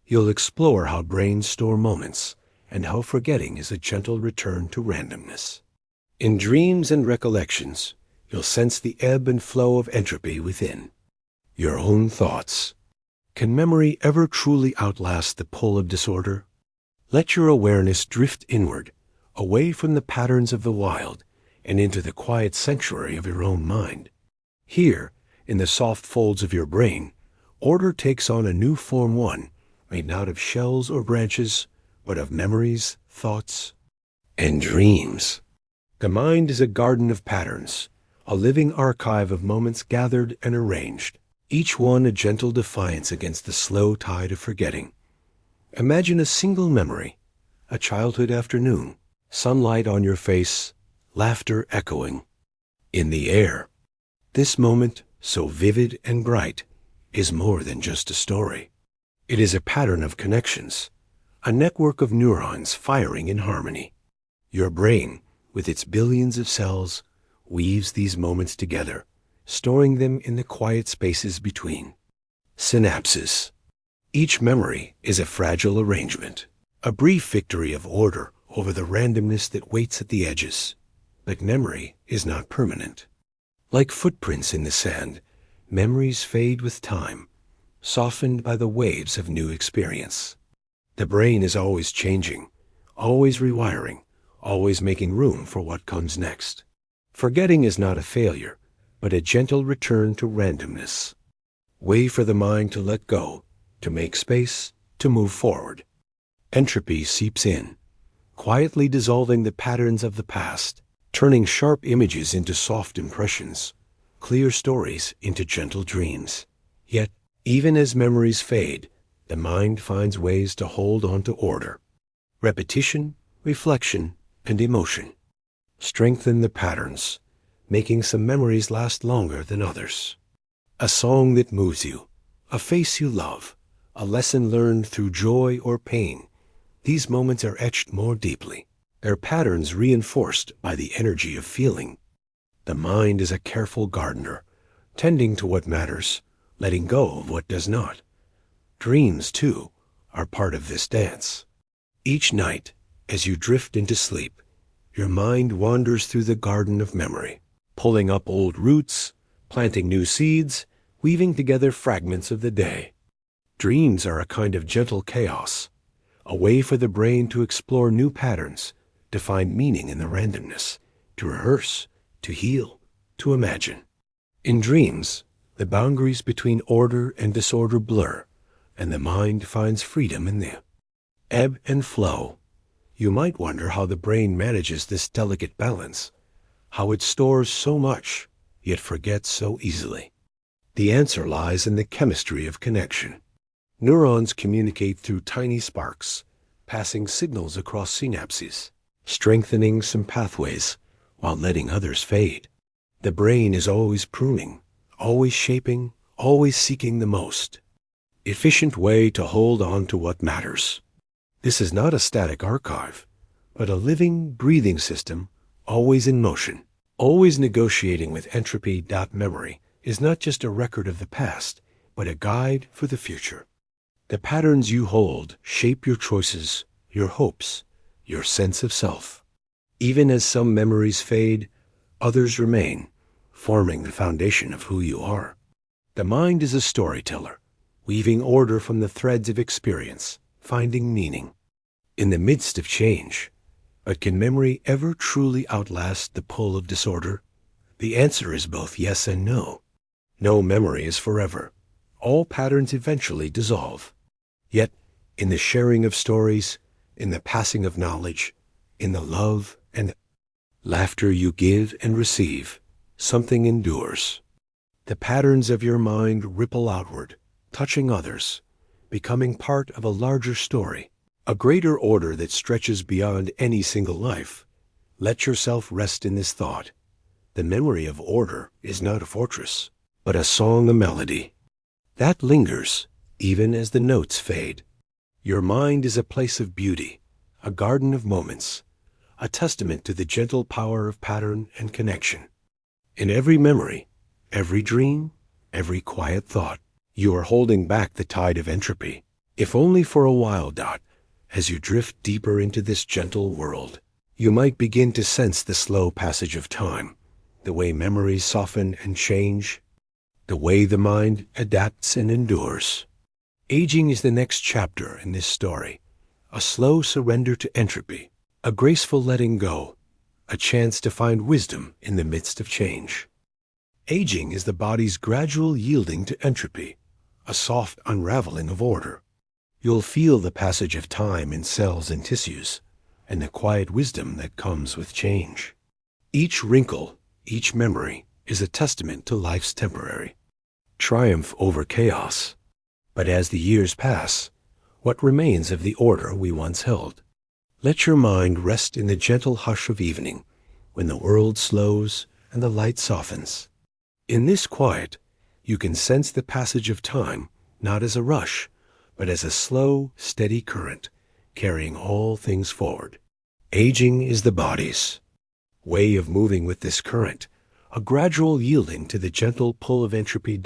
A: You'll explore how brains store moments, and how forgetting is a gentle return to randomness. In dreams and recollections, you'll sense the ebb and flow of entropy within. Your own thoughts. Can memory ever truly outlast the pull of disorder? Let your awareness drift inward, away from the patterns of the wild, and into the quiet sanctuary of your own mind. Here, in the soft folds of your brain, order takes on a new form, one made not of shells or branches, but of memories, thoughts, and dreams. The mind is a garden of patterns, a living archive of moments gathered and arranged, each one a gentle defiance against the slow tide of forgetting. Imagine a single memory, a childhood afternoon, sunlight on your face, laughter echoing in the air. This moment, so vivid and bright, is more than just a story. It is a pattern of connections, a network of neurons firing in harmony. Your brain, with its billions of cells, weaves these moments together, storing them in the quiet spaces between. Synapses. Each memory is a fragile arrangement, a brief victory of order over the randomness that waits at the edges. But memory is not permanent. Like footprints in the sand, memories fade with time, softened by the waves of new experience. The brain is always changing, always rewiring, always making room for what comes next. Forgetting is not a failure, but a gentle return to randomness. Way for the mind to let go, to make space, to move forward. Entropy seeps in, quietly dissolving the patterns of the past, turning sharp images into soft impressions, clear stories into gentle dreams. Yet, even as memories fade, the mind finds ways to hold on to order. Repetition, reflection, and emotion strengthen the patterns, making some memories last longer than others. A song that moves you, a face you love, a lesson learned through joy or pain. These moments are etched more deeply, their patterns reinforced by the energy of feeling. The mind is a careful gardener, tending to what matters, letting go of what does not. Dreams, too, are part of this dance. Each night, as you drift into sleep, your mind wanders through the garden of memory, pulling up old roots, planting new seeds, weaving together fragments of the day. Dreams are a kind of gentle chaos, a way for the brain to explore new patterns, to find meaning in the randomness, to rehearse, to heal, to imagine. In dreams, the boundaries between order and disorder blur, and the mind finds freedom in the ebb and flow. You might wonder how the brain manages this delicate balance, how it stores so much, yet forgets so easily. The answer lies in the chemistry of connection. Neurons communicate through tiny sparks, passing signals across synapses, strengthening some pathways while letting others fade. The brain is always pruning, always shaping, always seeking the most efficient way to hold on to what matters. This is not a static archive, but a living, breathing system, always in motion, always negotiating with entropy. Memory is not just a record of the past, but a guide for the future. The patterns you hold shape your choices, your hopes, your sense of self. Even as some memories fade, others remain, forming the foundation of who you are. The mind is a storyteller, weaving order from the threads of experience, finding meaning in the midst of change. But can memory ever truly outlast the pull of disorder? The answer is both yes and no. No memory is forever. All patterns eventually dissolve. Yet, in the sharing of stories, in the passing of knowledge, in the love and Laughter you give and receive, something endures. The patterns of your mind ripple outward, touching others, becoming part of a larger story, a greater order that stretches beyond any single life. Let yourself rest in this thought. The memory of order is not a fortress, but a song, a melody that lingers even as the notes fade. Your mind is a place of beauty, a garden of moments, a testament to the gentle power of pattern and connection. In every memory, every dream, every quiet thought, you are holding back the tide of entropy, if only for a while. As you drift deeper into this gentle world, you might begin to sense the slow passage of time, the way memories soften and change, the way the mind adapts and endures. Aging is the next chapter in this story, a slow surrender to entropy, a graceful letting go, a chance to find wisdom in the midst of change. Aging is the body's gradual yielding to entropy, a soft unraveling of order. You'll feel the passage of time in cells and tissues, and the quiet wisdom that comes with change. Each wrinkle, each memory, is a testament to life's temporary triumph over chaos. But as the years pass, what remains of the order we once held? Let your mind rest in the gentle hush of evening, when the world slows and the light softens. In this quiet, you can sense the passage of time, not as a rush, but as a slow, steady current, carrying all things forward. Aging is the body's way of moving with this current, a gradual yielding to the gentle pull of entropy.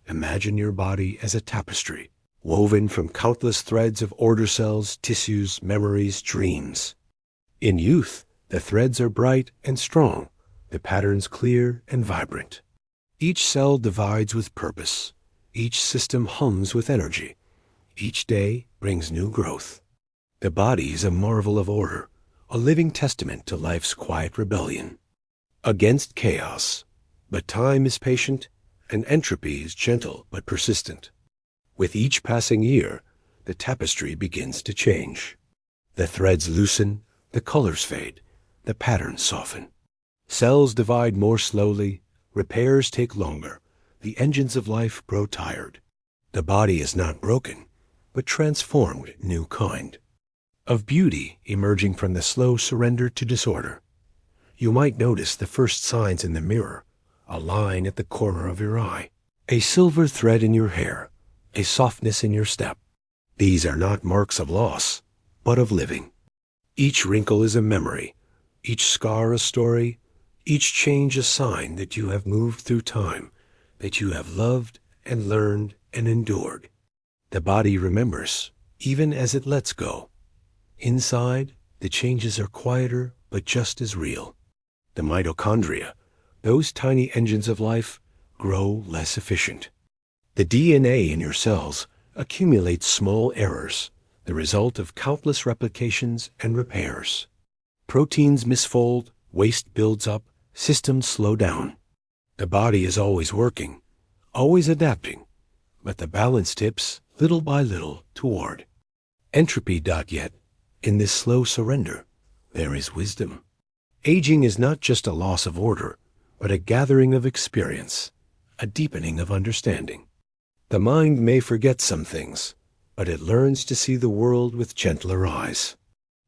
A: Imagine your body as a tapestry, woven from countless threads of order cells, tissues, memories, dreams. In youth, the threads are bright and strong, the patterns clear and vibrant. Each cell divides with purpose, each system hums with energy, each day brings new growth. The body is a marvel of order, a living testament to life's quiet rebellion against chaos. But time is patient, and entropy is gentle but persistent. With each passing year, the tapestry begins to change. The threads loosen, the colors fade, the patterns soften. Cells divide more slowly, repairs take longer, the engines of life grow tired. The body is not broken, but transformed new kind of beauty emerging from the slow surrender to disorder. You might notice the first signs in the mirror, a line at the corner of your eye, a silver thread in your hair, a softness in your step. These are not marks of loss, but of living. Each wrinkle is a memory, each scar a story, each change a sign that you have moved through time, that you have loved and learned and endured. The body remembers, even as it lets go. Inside, the changes are quieter but just as real. The mitochondria, those tiny engines of life, grow less efficient. The DNA in your cells accumulates small errors, the result of countless replications and repairs. Proteins misfold, waste builds up, systems slow down. The body is always working, always adapting, but the balance tips little by little toward entropy. Yet, in this slow surrender, there is wisdom. Aging is not just a loss of order, but a gathering of experience, a deepening of understanding. The mind may forget some things, but it learns to see the world with gentler eyes.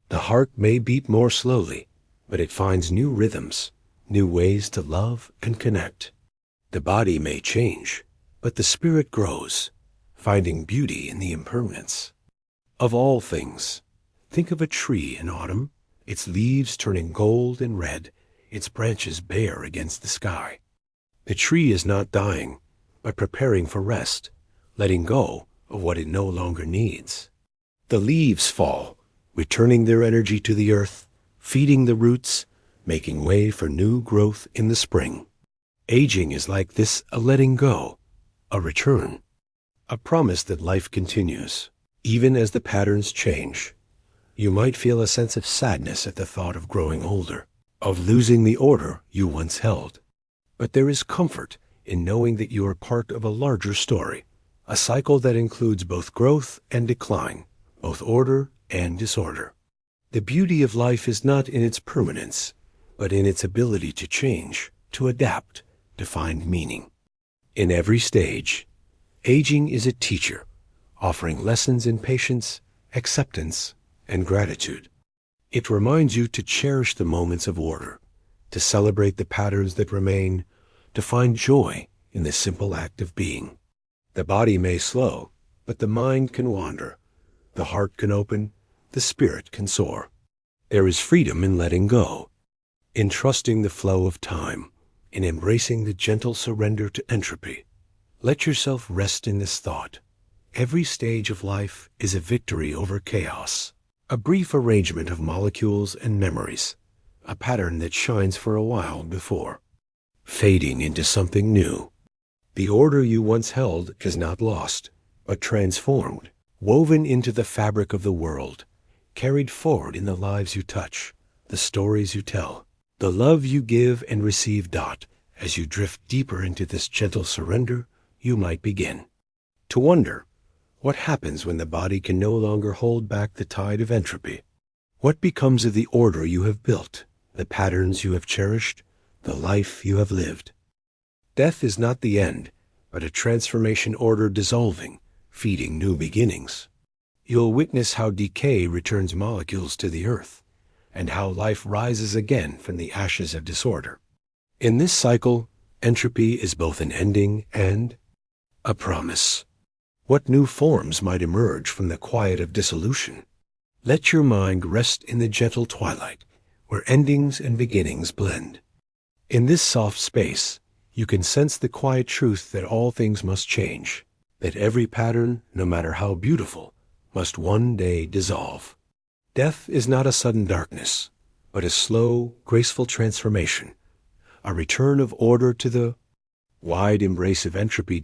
A: The heart may beat more slowly, but it finds new rhythms, new ways to love and connect. The body may change, but the spirit grows, finding beauty in the impermanence. Of all things, think of a tree in autumn, its leaves turning gold and red, its branches bare against the sky. The tree is not dying, but preparing for rest, letting go of what it no longer needs. The leaves fall, returning their energy to the earth, feeding the roots, making way for new growth in the spring. Aging is like this, a letting go, a return, a promise that life continues, even as the patterns change. You might feel a sense of sadness at the thought of growing older, of losing the order you once held. But there is comfort in knowing that you are part of a larger story, a cycle that includes both growth and decline, both order and disorder. The beauty of life is not in its permanence, but but in its ability to change, to adapt, to find meaning. In every stage, aging is a teacher, offering lessons in patience, acceptance, and gratitude. It reminds you to cherish the moments of order, to celebrate the patterns that remain, to find joy in the simple act of being. The body may slow, but the mind can wander. The heart can open, the spirit can soar. There is freedom in letting go, in trusting the flow of time, in embracing the gentle surrender to entropy. Let yourself rest in this thought. Every stage of life is a victory over chaos, a brief arrangement of molecules and memories, a pattern that shines for a while before fading into something new. The order you once held is not lost, but transformed, woven into the fabric of the world, carried forward in the lives you touch, the stories you tell, the love you give and receive. As you drift deeper into this gentle surrender, you might begin to wonder, what happens when the body can no longer hold back the tide of entropy? What becomes of the order you have built, the patterns you have cherished, the life you have lived? Death is not the end, but a transformation order dissolving, feeding new beginnings. You'll witness how decay returns molecules to the earth, and how life rises again from the ashes of disorder. In this cycle, entropy is both an ending and a promise. What new forms might emerge from the quiet of dissolution? Let your mind rest in the gentle twilight, where endings and beginnings blend. In this soft space, you can sense the quiet truth that all things must change, that every pattern, no matter how beautiful, must one day dissolve. Death is not a sudden darkness, but a slow, graceful transformation, a return of order to the wide embrace of entropy.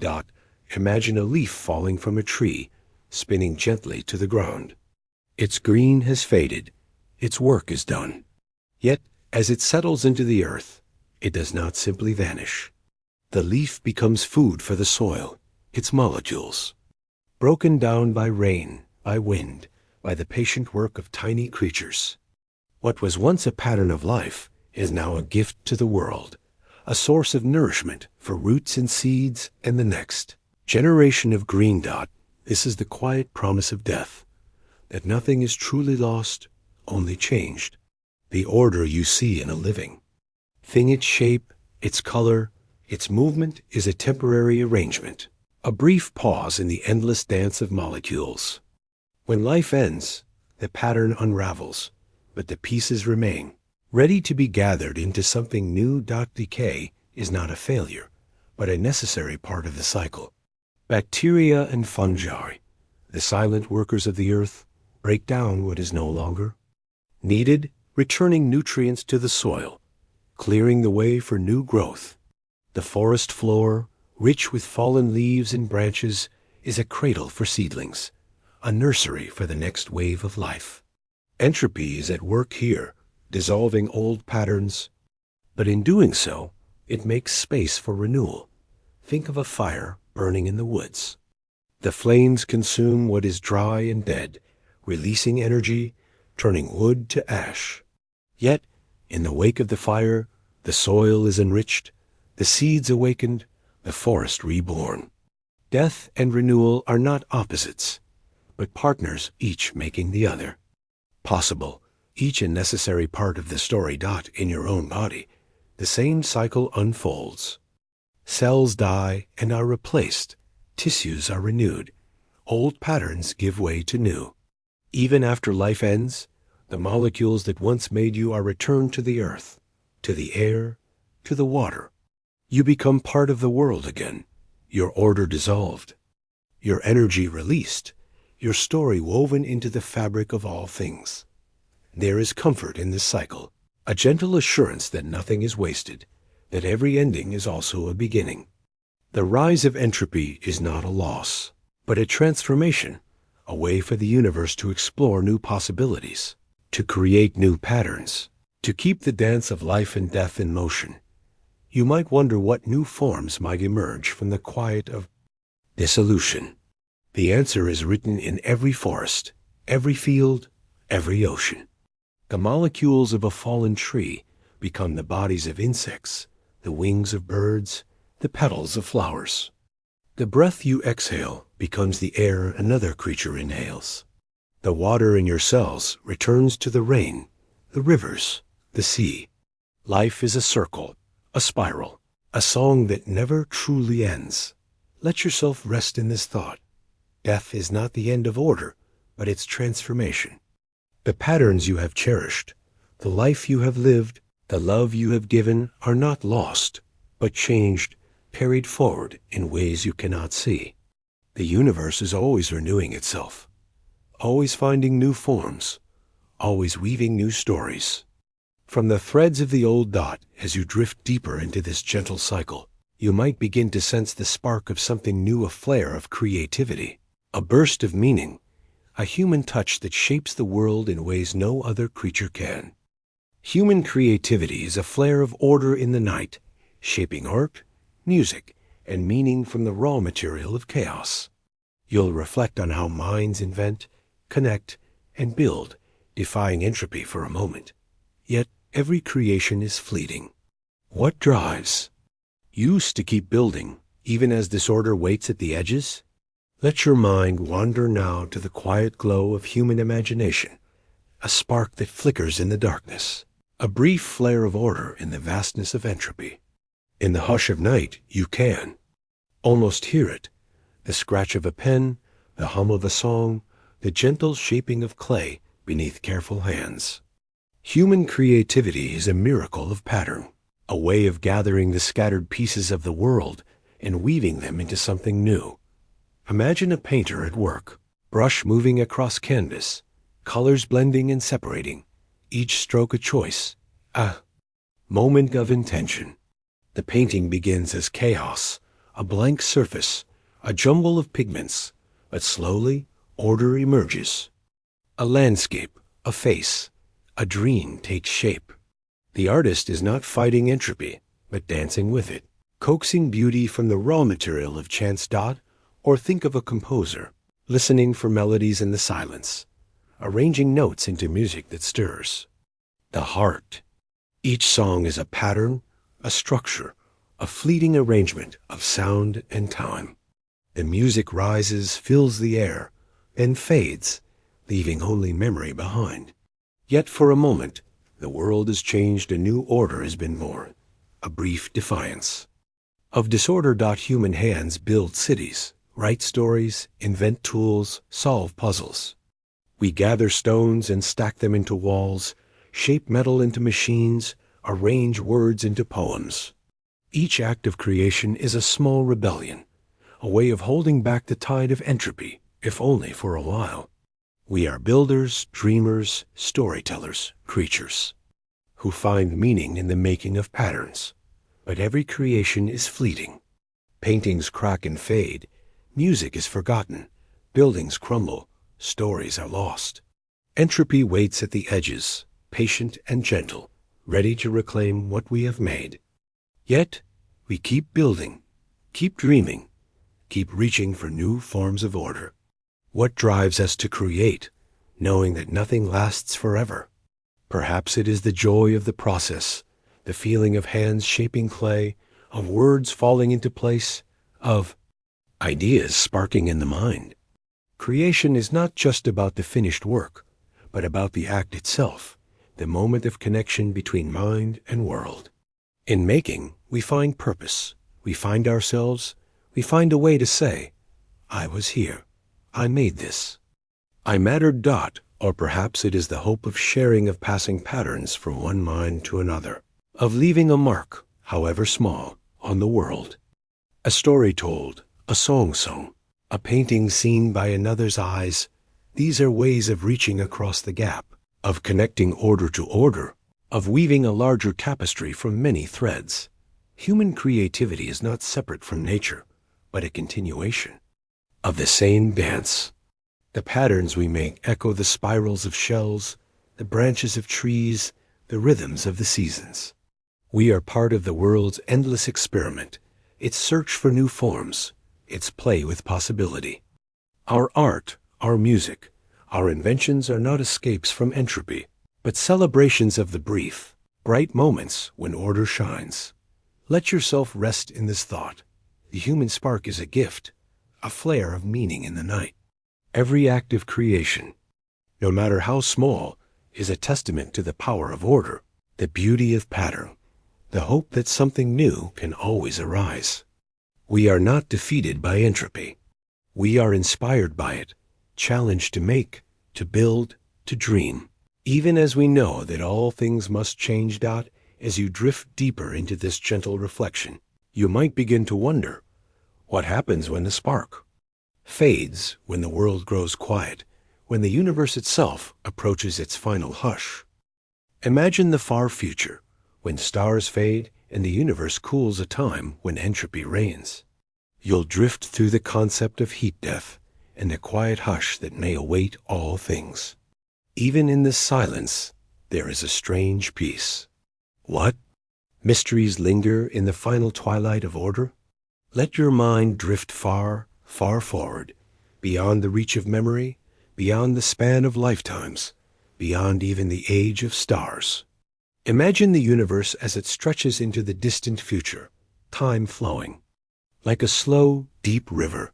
A: Imagine a leaf falling from a tree, spinning gently to the ground. Its green has faded, its work is done. Yet, as it settles into the earth, it does not simply vanish. The leaf becomes food for the soil, its molecules, broken down by rain, by wind, by the patient work of tiny creatures. What was once a pattern of life is now a gift to the world, a source of nourishment for roots and seeds and the next generation of green. This is the quiet promise of death, that nothing is truly lost, only changed. The order you see in a living thing, its shape, its color, its movement, is a temporary arrangement, a brief pause in the endless dance of molecules. When life ends, the pattern unravels, but the pieces remain, ready to be gathered into something new. Decay is not a failure, but a necessary part of the cycle. Bacteria and fungi, the silent workers of the earth, break down what is no longer needed, returning nutrients to the soil, clearing the way for new growth. The forest floor, rich with fallen leaves and branches, is a cradle for seedlings, a nursery for the next wave of life. Entropy is at work here, dissolving old patterns, but in doing so, it makes space for renewal. Think of a fire burning in the woods. The flames consume what is dry and dead, releasing energy, turning wood to ash. Yet, in the wake of the fire, the soil is enriched, the seeds awakened, the forest reborn. Death and renewal are not opposites, but partners, each making the other possible, each a necessary part of the story. In your own body, the same cycle unfolds. Cells die and are replaced, tissues are renewed, old patterns give way to new. Even after life ends, the molecules that once made you are returned to the earth, to the air, to the water. You become part of the world again, your order dissolved, your energy released, your story woven into the fabric of all things. There is comfort in this cycle, a gentle assurance that nothing is wasted, that every ending is also a beginning. The rise of entropy is not a loss, but a transformation, a way for the universe to explore new possibilities, to create new patterns, to keep the dance of life and death in motion. You might wonder what new forms might emerge from the quiet of dissolution. The answer is written in every forest, every field, every ocean. The molecules of a fallen tree become the bodies of insects, the wings of birds, the petals of flowers. The breath you exhale becomes the air another creature inhales. The water in your cells returns to the rain, the rivers, the sea. Life is a circle, a spiral, a song that never truly ends. Let yourself rest in this thought. Death is not the end of order, but its transformation. The patterns you have cherished, the life you have lived, the love you have given are not lost, but changed, carried forward in ways you cannot see. The universe is always renewing itself, always finding new forms, always weaving new stories. From the threads of the old dot, as you drift deeper into this gentle cycle, you might begin to sense the spark of something new, a flare of creativity, a burst of meaning, a human touch that shapes the world in ways no other creature can. Human creativity is a flare of order in the night, shaping art, music, and meaning from the raw material of chaos. You'll reflect on how minds invent, connect, and build, defying entropy for a moment. Yet every creation is fleeting. What drives? Used to keep building, even as disorder waits at the edges? Let your mind wander now to the quiet glow of human imagination, a spark that flickers in the darkness, a brief flare of order in the vastness of entropy. In the hush of night, you can almost hear it, the scratch of a pen, the hum of a song, the gentle shaping of clay beneath careful hands. Human creativity is a miracle of pattern, a way of gathering the scattered pieces of the world and weaving them into something new. Imagine a painter at work, brush moving across canvas, colors blending and separating, each stroke a choice, a moment of intention. The painting begins as chaos, a blank surface, a jumble of pigments, but slowly order emerges. A landscape, a face, a dream takes shape. The artist is not fighting entropy, but dancing with it, coaxing beauty from the raw material of chance dot, or think of a composer, listening for melodies in the silence, arranging notes into music that stirs. The heart. Each song is a pattern, a structure, a fleeting arrangement of sound and time. The music rises, fills the air, then fades, leaving only memory behind. Yet for a moment, the world has changed, a new order has been born, a brief defiance. Of disorder, human hands build cities, write stories, invent tools, solve puzzles. We gather stones and stack them into walls, shape metal into machines, arrange words into poems. Each act of creation is a small rebellion, a way of holding back the tide of entropy, if only for a while. We are builders, dreamers, storytellers, creatures, who find meaning in the making of patterns. But every creation is fleeting. Paintings crack and fade, music is forgotten, buildings crumble, stories are lost. Entropy waits at the edges, patient and gentle, ready to reclaim what we have made. Yet, we keep building, keep dreaming, keep reaching for new forms of order. What drives us to create, knowing that nothing lasts forever? Perhaps it is the joy of the process, the feeling of hands shaping clay, of words falling into place, of ideas sparking in the mind. Creation is not just about the finished work, but about the act itself, the moment of connection between mind and world. In making, we find purpose, we find ourselves, we find a way to say, I was here, I made this. I mattered. Or perhaps it is the hope of sharing, of passing patterns from one mind to another, of leaving a mark, however small, on the world. A story told, a song sung, a painting seen by another's eyes, these are ways of reaching across the gap, of connecting order to order, of weaving a larger tapestry from many threads. Human creativity is not separate from nature, but a continuation of the same dance. The patterns we make echo the spirals of shells, the branches of trees, the rhythms of the seasons. We are part of the world's endless experiment, its search for new forms, its play with possibility. Our art, our music, our inventions are not escapes from entropy, but celebrations of the brief, bright moments when order shines. Let yourself rest in this thought. The human spark is a gift, a flare of meaning in the night. Every act of creation, no matter how small, is a testament to the power of order, the beauty of pattern, the hope that something new can always arise. We are not defeated by entropy. We are inspired by it, challenged to make, to build, to dream. Even as we know that all things must change. As you drift deeper into this gentle reflection, you might begin to wonder, what happens when the spark fades, when the world grows quiet, when the universe itself approaches its final hush? Imagine the far future, when stars fade and the universe cools, a time when entropy reigns. You'll drift through the concept of heat death and the quiet hush that may await all things. Even in this silence, there is a strange peace. What? Mysteries linger in the final twilight of order? Let your mind drift far, far forward, beyond the reach of memory, beyond the span of lifetimes, beyond even the age of stars. Imagine the universe as it stretches into the distant future, time flowing, like a slow, deep river,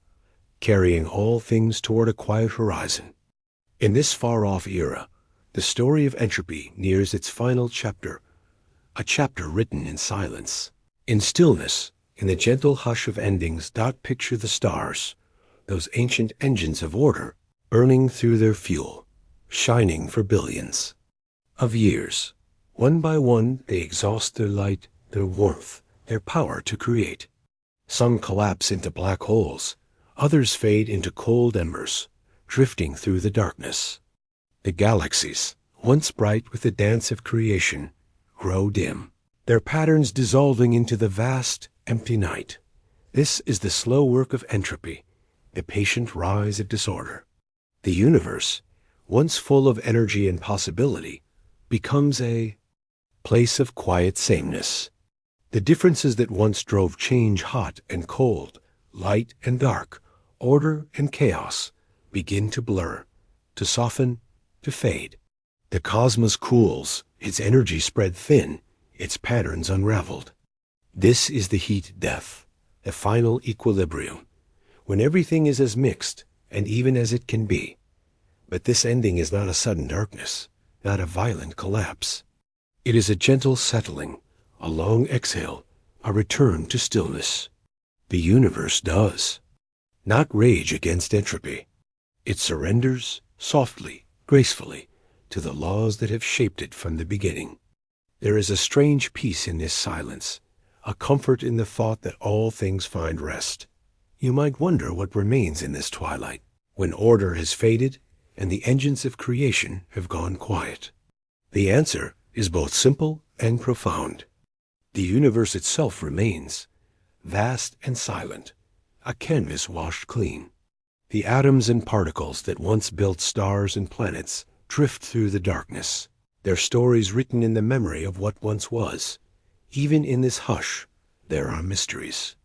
A: carrying all things toward a quiet horizon. In this far-off era, the story of entropy nears its final chapter, a chapter written in silence, in stillness, in the gentle hush of endings. Picture the stars, those ancient engines of order, burning through their fuel, shining for billions of years. One by one, they exhaust their light, their warmth, their power to create. Some collapse into black holes, others fade into cold embers, drifting through the darkness. The galaxies, once bright with the dance of creation, grow dim, their patterns dissolving into the vast, empty night. This is the slow work of entropy, the patient rise of disorder. The universe, once full of energy and possibility, becomes a place of quiet sameness. The differences that once drove change, hot and cold, light and dark, order and chaos, begin to blur, to soften, to fade. The cosmos cools, its energy spread thin, its patterns unraveled. This is the heat death, the final equilibrium, when everything is as mixed and even as it can be. But this ending is not a sudden darkness, not a violent collapse. It is a gentle settling, a long exhale, a return to stillness. The universe does not rage against entropy. It surrenders softly, gracefully, to the laws that have shaped it from the beginning. There is a strange peace in this silence, a comfort in the thought that all things find rest. You might wonder what remains in this twilight, when order has faded and the engines of creation have gone quiet. The answer is both simple and profound. The universe itself remains, vast and silent, a canvas washed clean. The atoms and particles that once built stars and planets drift through the darkness, their stories written in the memory of what once was. Even in this hush, there are mysteries.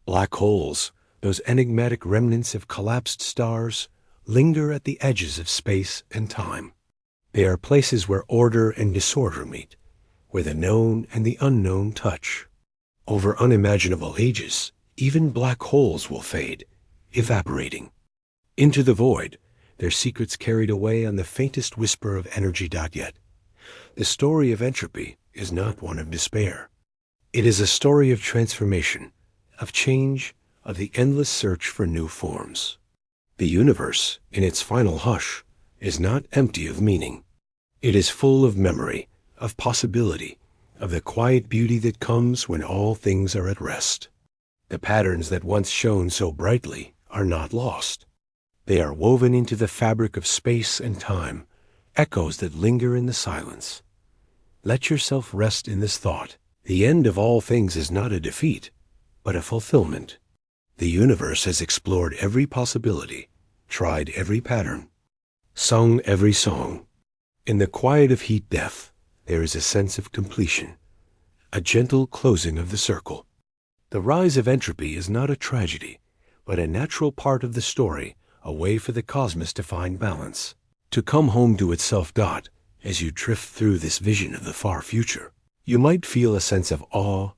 A: Black holes, those enigmatic remnants of collapsed stars, linger at the edges of space and time. They are places where order and disorder meet, where the known and the unknown touch. Over unimaginable ages, even black holes will fade, evaporating into the void, their secrets carried away on the faintest whisper of energy. Yet, the story of entropy is not one of despair. It is a story of transformation, of change, of the endless search for new forms. The universe, in its final hush, is not empty of meaning. It is full of memory, of possibility, of the quiet beauty that comes when all things are at rest. The patterns that once shone so brightly are not lost. They are woven into the fabric of space and time, echoes that linger in the silence. Let yourself rest in this thought. The end of all things is not a defeat, but a fulfillment. The universe has explored every possibility, tried every pattern, sung every song. In the quiet of heat death, there is a sense of completion, a gentle closing of the circle. The rise of entropy is not a tragedy, but a natural part of the story, a way for the cosmos to find balance, to come home to itself. As you drift through this vision of the far future, You might feel a sense of awe,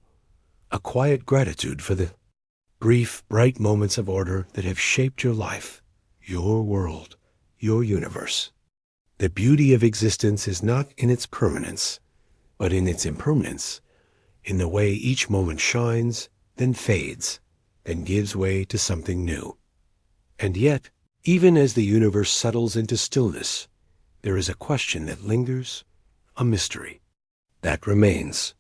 A: a quiet gratitude for the brief, bright moments of order that have shaped your life, your world, your universe. The beauty of existence is not in its permanence, but in its impermanence, in the way each moment shines, then fades, then gives way to something new. And yet, even as the universe settles into stillness, there is a question that lingers, a mystery that remains.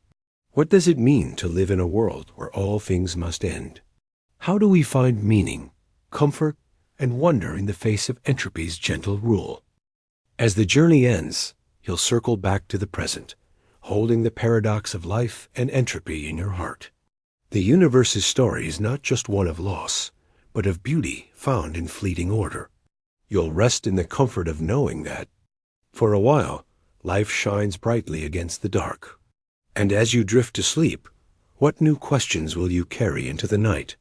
A: What does it mean to live in a world where all things must end? How do we find meaning, comfort, and wonder in the face of entropy's gentle rule? As the journey ends, you'll circle back to the present, holding the paradox of life and entropy in your heart. The universe's story is not just one of loss, but of beauty found in fleeting order. You'll rest in the comfort of knowing that, for a while, life shines brightly against the dark. And as you drift to sleep, what new questions will you carry into the night?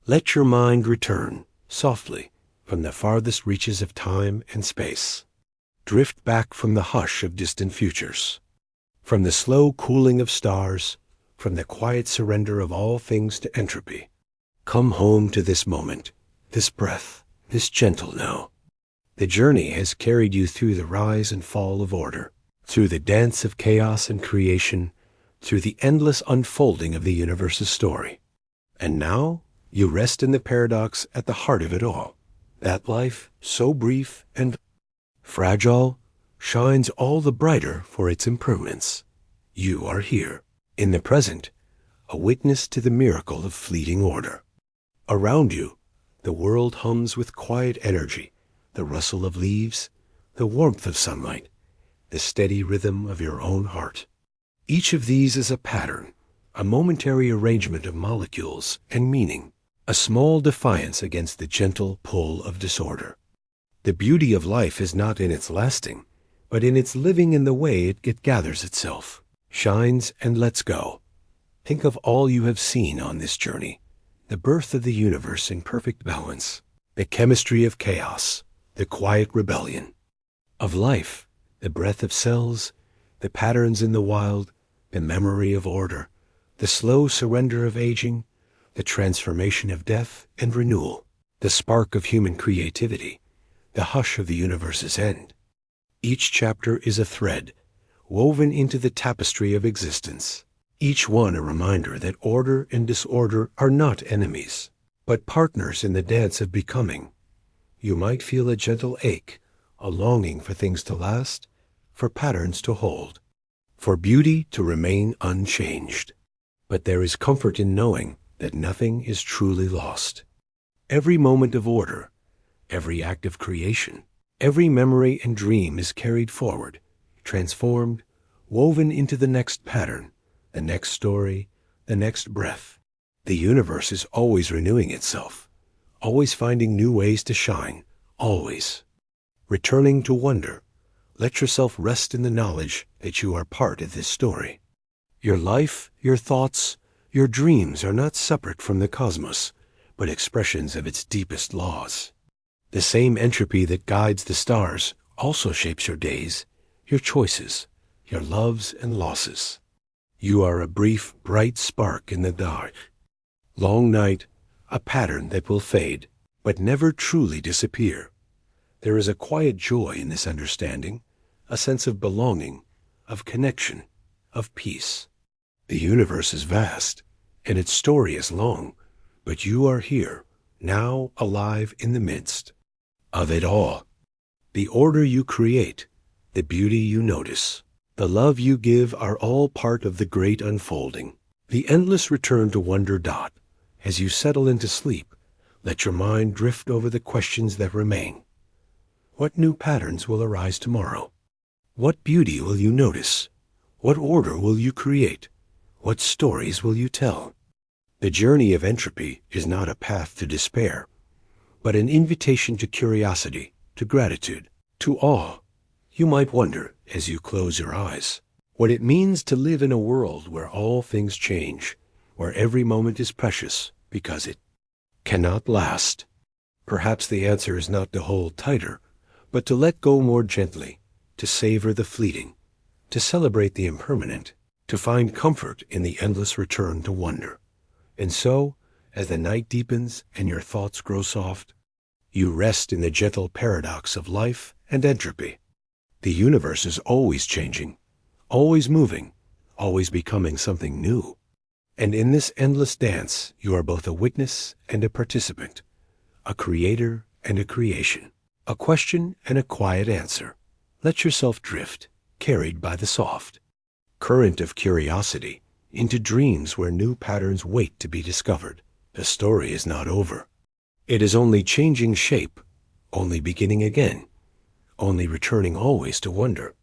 A: Let your mind return, softly, from the farthest reaches of time and space. Drift back from the hush of distant futures, from the slow cooling of stars, from the quiet surrender of all things to entropy. Come home to this moment, this breath, this gentle now. The journey has carried you through the rise and fall of order, through the dance of chaos and creation, through the endless unfolding of the universe's story. And now you rest in the paradox at the heart of it all, that life, so brief and fragile, shines all the brighter for its impermanence. You are here, in the present, a witness to the miracle of fleeting order. Around you, the world hums with quiet energy, the rustle of leaves, the warmth of sunlight, the steady rhythm of your own heart. Each of these is a pattern, a momentary arrangement of molecules and meaning, a small defiance against the gentle pull of disorder. The beauty of life is not in its lasting, but in its living in the way it gathers itself, shines and lets go. Think of all you have seen on this journey, the birth of the universe in perfect balance, the chemistry of chaos, the quiet rebellion. Of life, the breath of cells, the patterns in the wild, the memory of order, the slow surrender of aging, the transformation of death and renewal, the spark of human creativity, the hush of the universe's end. Each chapter is a thread, woven into the tapestry of existence, each one a reminder that order and disorder are not enemies, but partners in the dance of becoming. You might feel a gentle ache, a longing for things to last, for patterns to hold, for beauty to remain unchanged. But there is comfort in knowing that nothing is truly lost. Every moment of order, every act of creation, every memory and dream is carried forward, transformed, woven into the next pattern, the next story, the next breath. The universe is always renewing itself, always finding new ways to shine, always. Returning to wonder, let yourself rest in the knowledge that you are part of this story. Your life, your thoughts, your dreams are not separate from the cosmos, but expressions of its deepest laws. The same entropy that guides the stars also shapes your days, your choices, your loves and losses. You are a brief, bright spark in the dark. Long night, a pattern that will fade, but never truly disappear. There is a quiet joy in this understanding, a sense of belonging, of connection, of peace. The universe is vast, and its story is long, but you are here, now alive in the midst of it all. The order you create, the beauty you notice, the love you give are all part of the great unfolding. The endless return to wonder. As you settle into sleep, let your mind drift over the questions that remain. What new patterns will arise tomorrow? What beauty will you notice? What order will you create? What stories will you tell? The journey of entropy is not a path to despair, but an invitation to curiosity, to gratitude, to awe. You might wonder, as you close your eyes, what it means to live in a world where all things change, where every moment is precious because it cannot last. Perhaps the answer is not to hold tighter, but to let go more gently, to savor the fleeting, to celebrate the impermanent, to find comfort in the endless return to wonder. And so, as the night deepens and your thoughts grow soft, you rest in the gentle paradox of life and entropy. The universe is always changing, always moving, always becoming something new. And in this endless dance, you are both a witness and a participant, a creator and a creation, a question and a quiet answer. Let yourself drift, carried by the soft current of curiosity, into dreams where new patterns wait to be discovered. The story is not over. It is only changing shape, only beginning again, only returning always to wonder.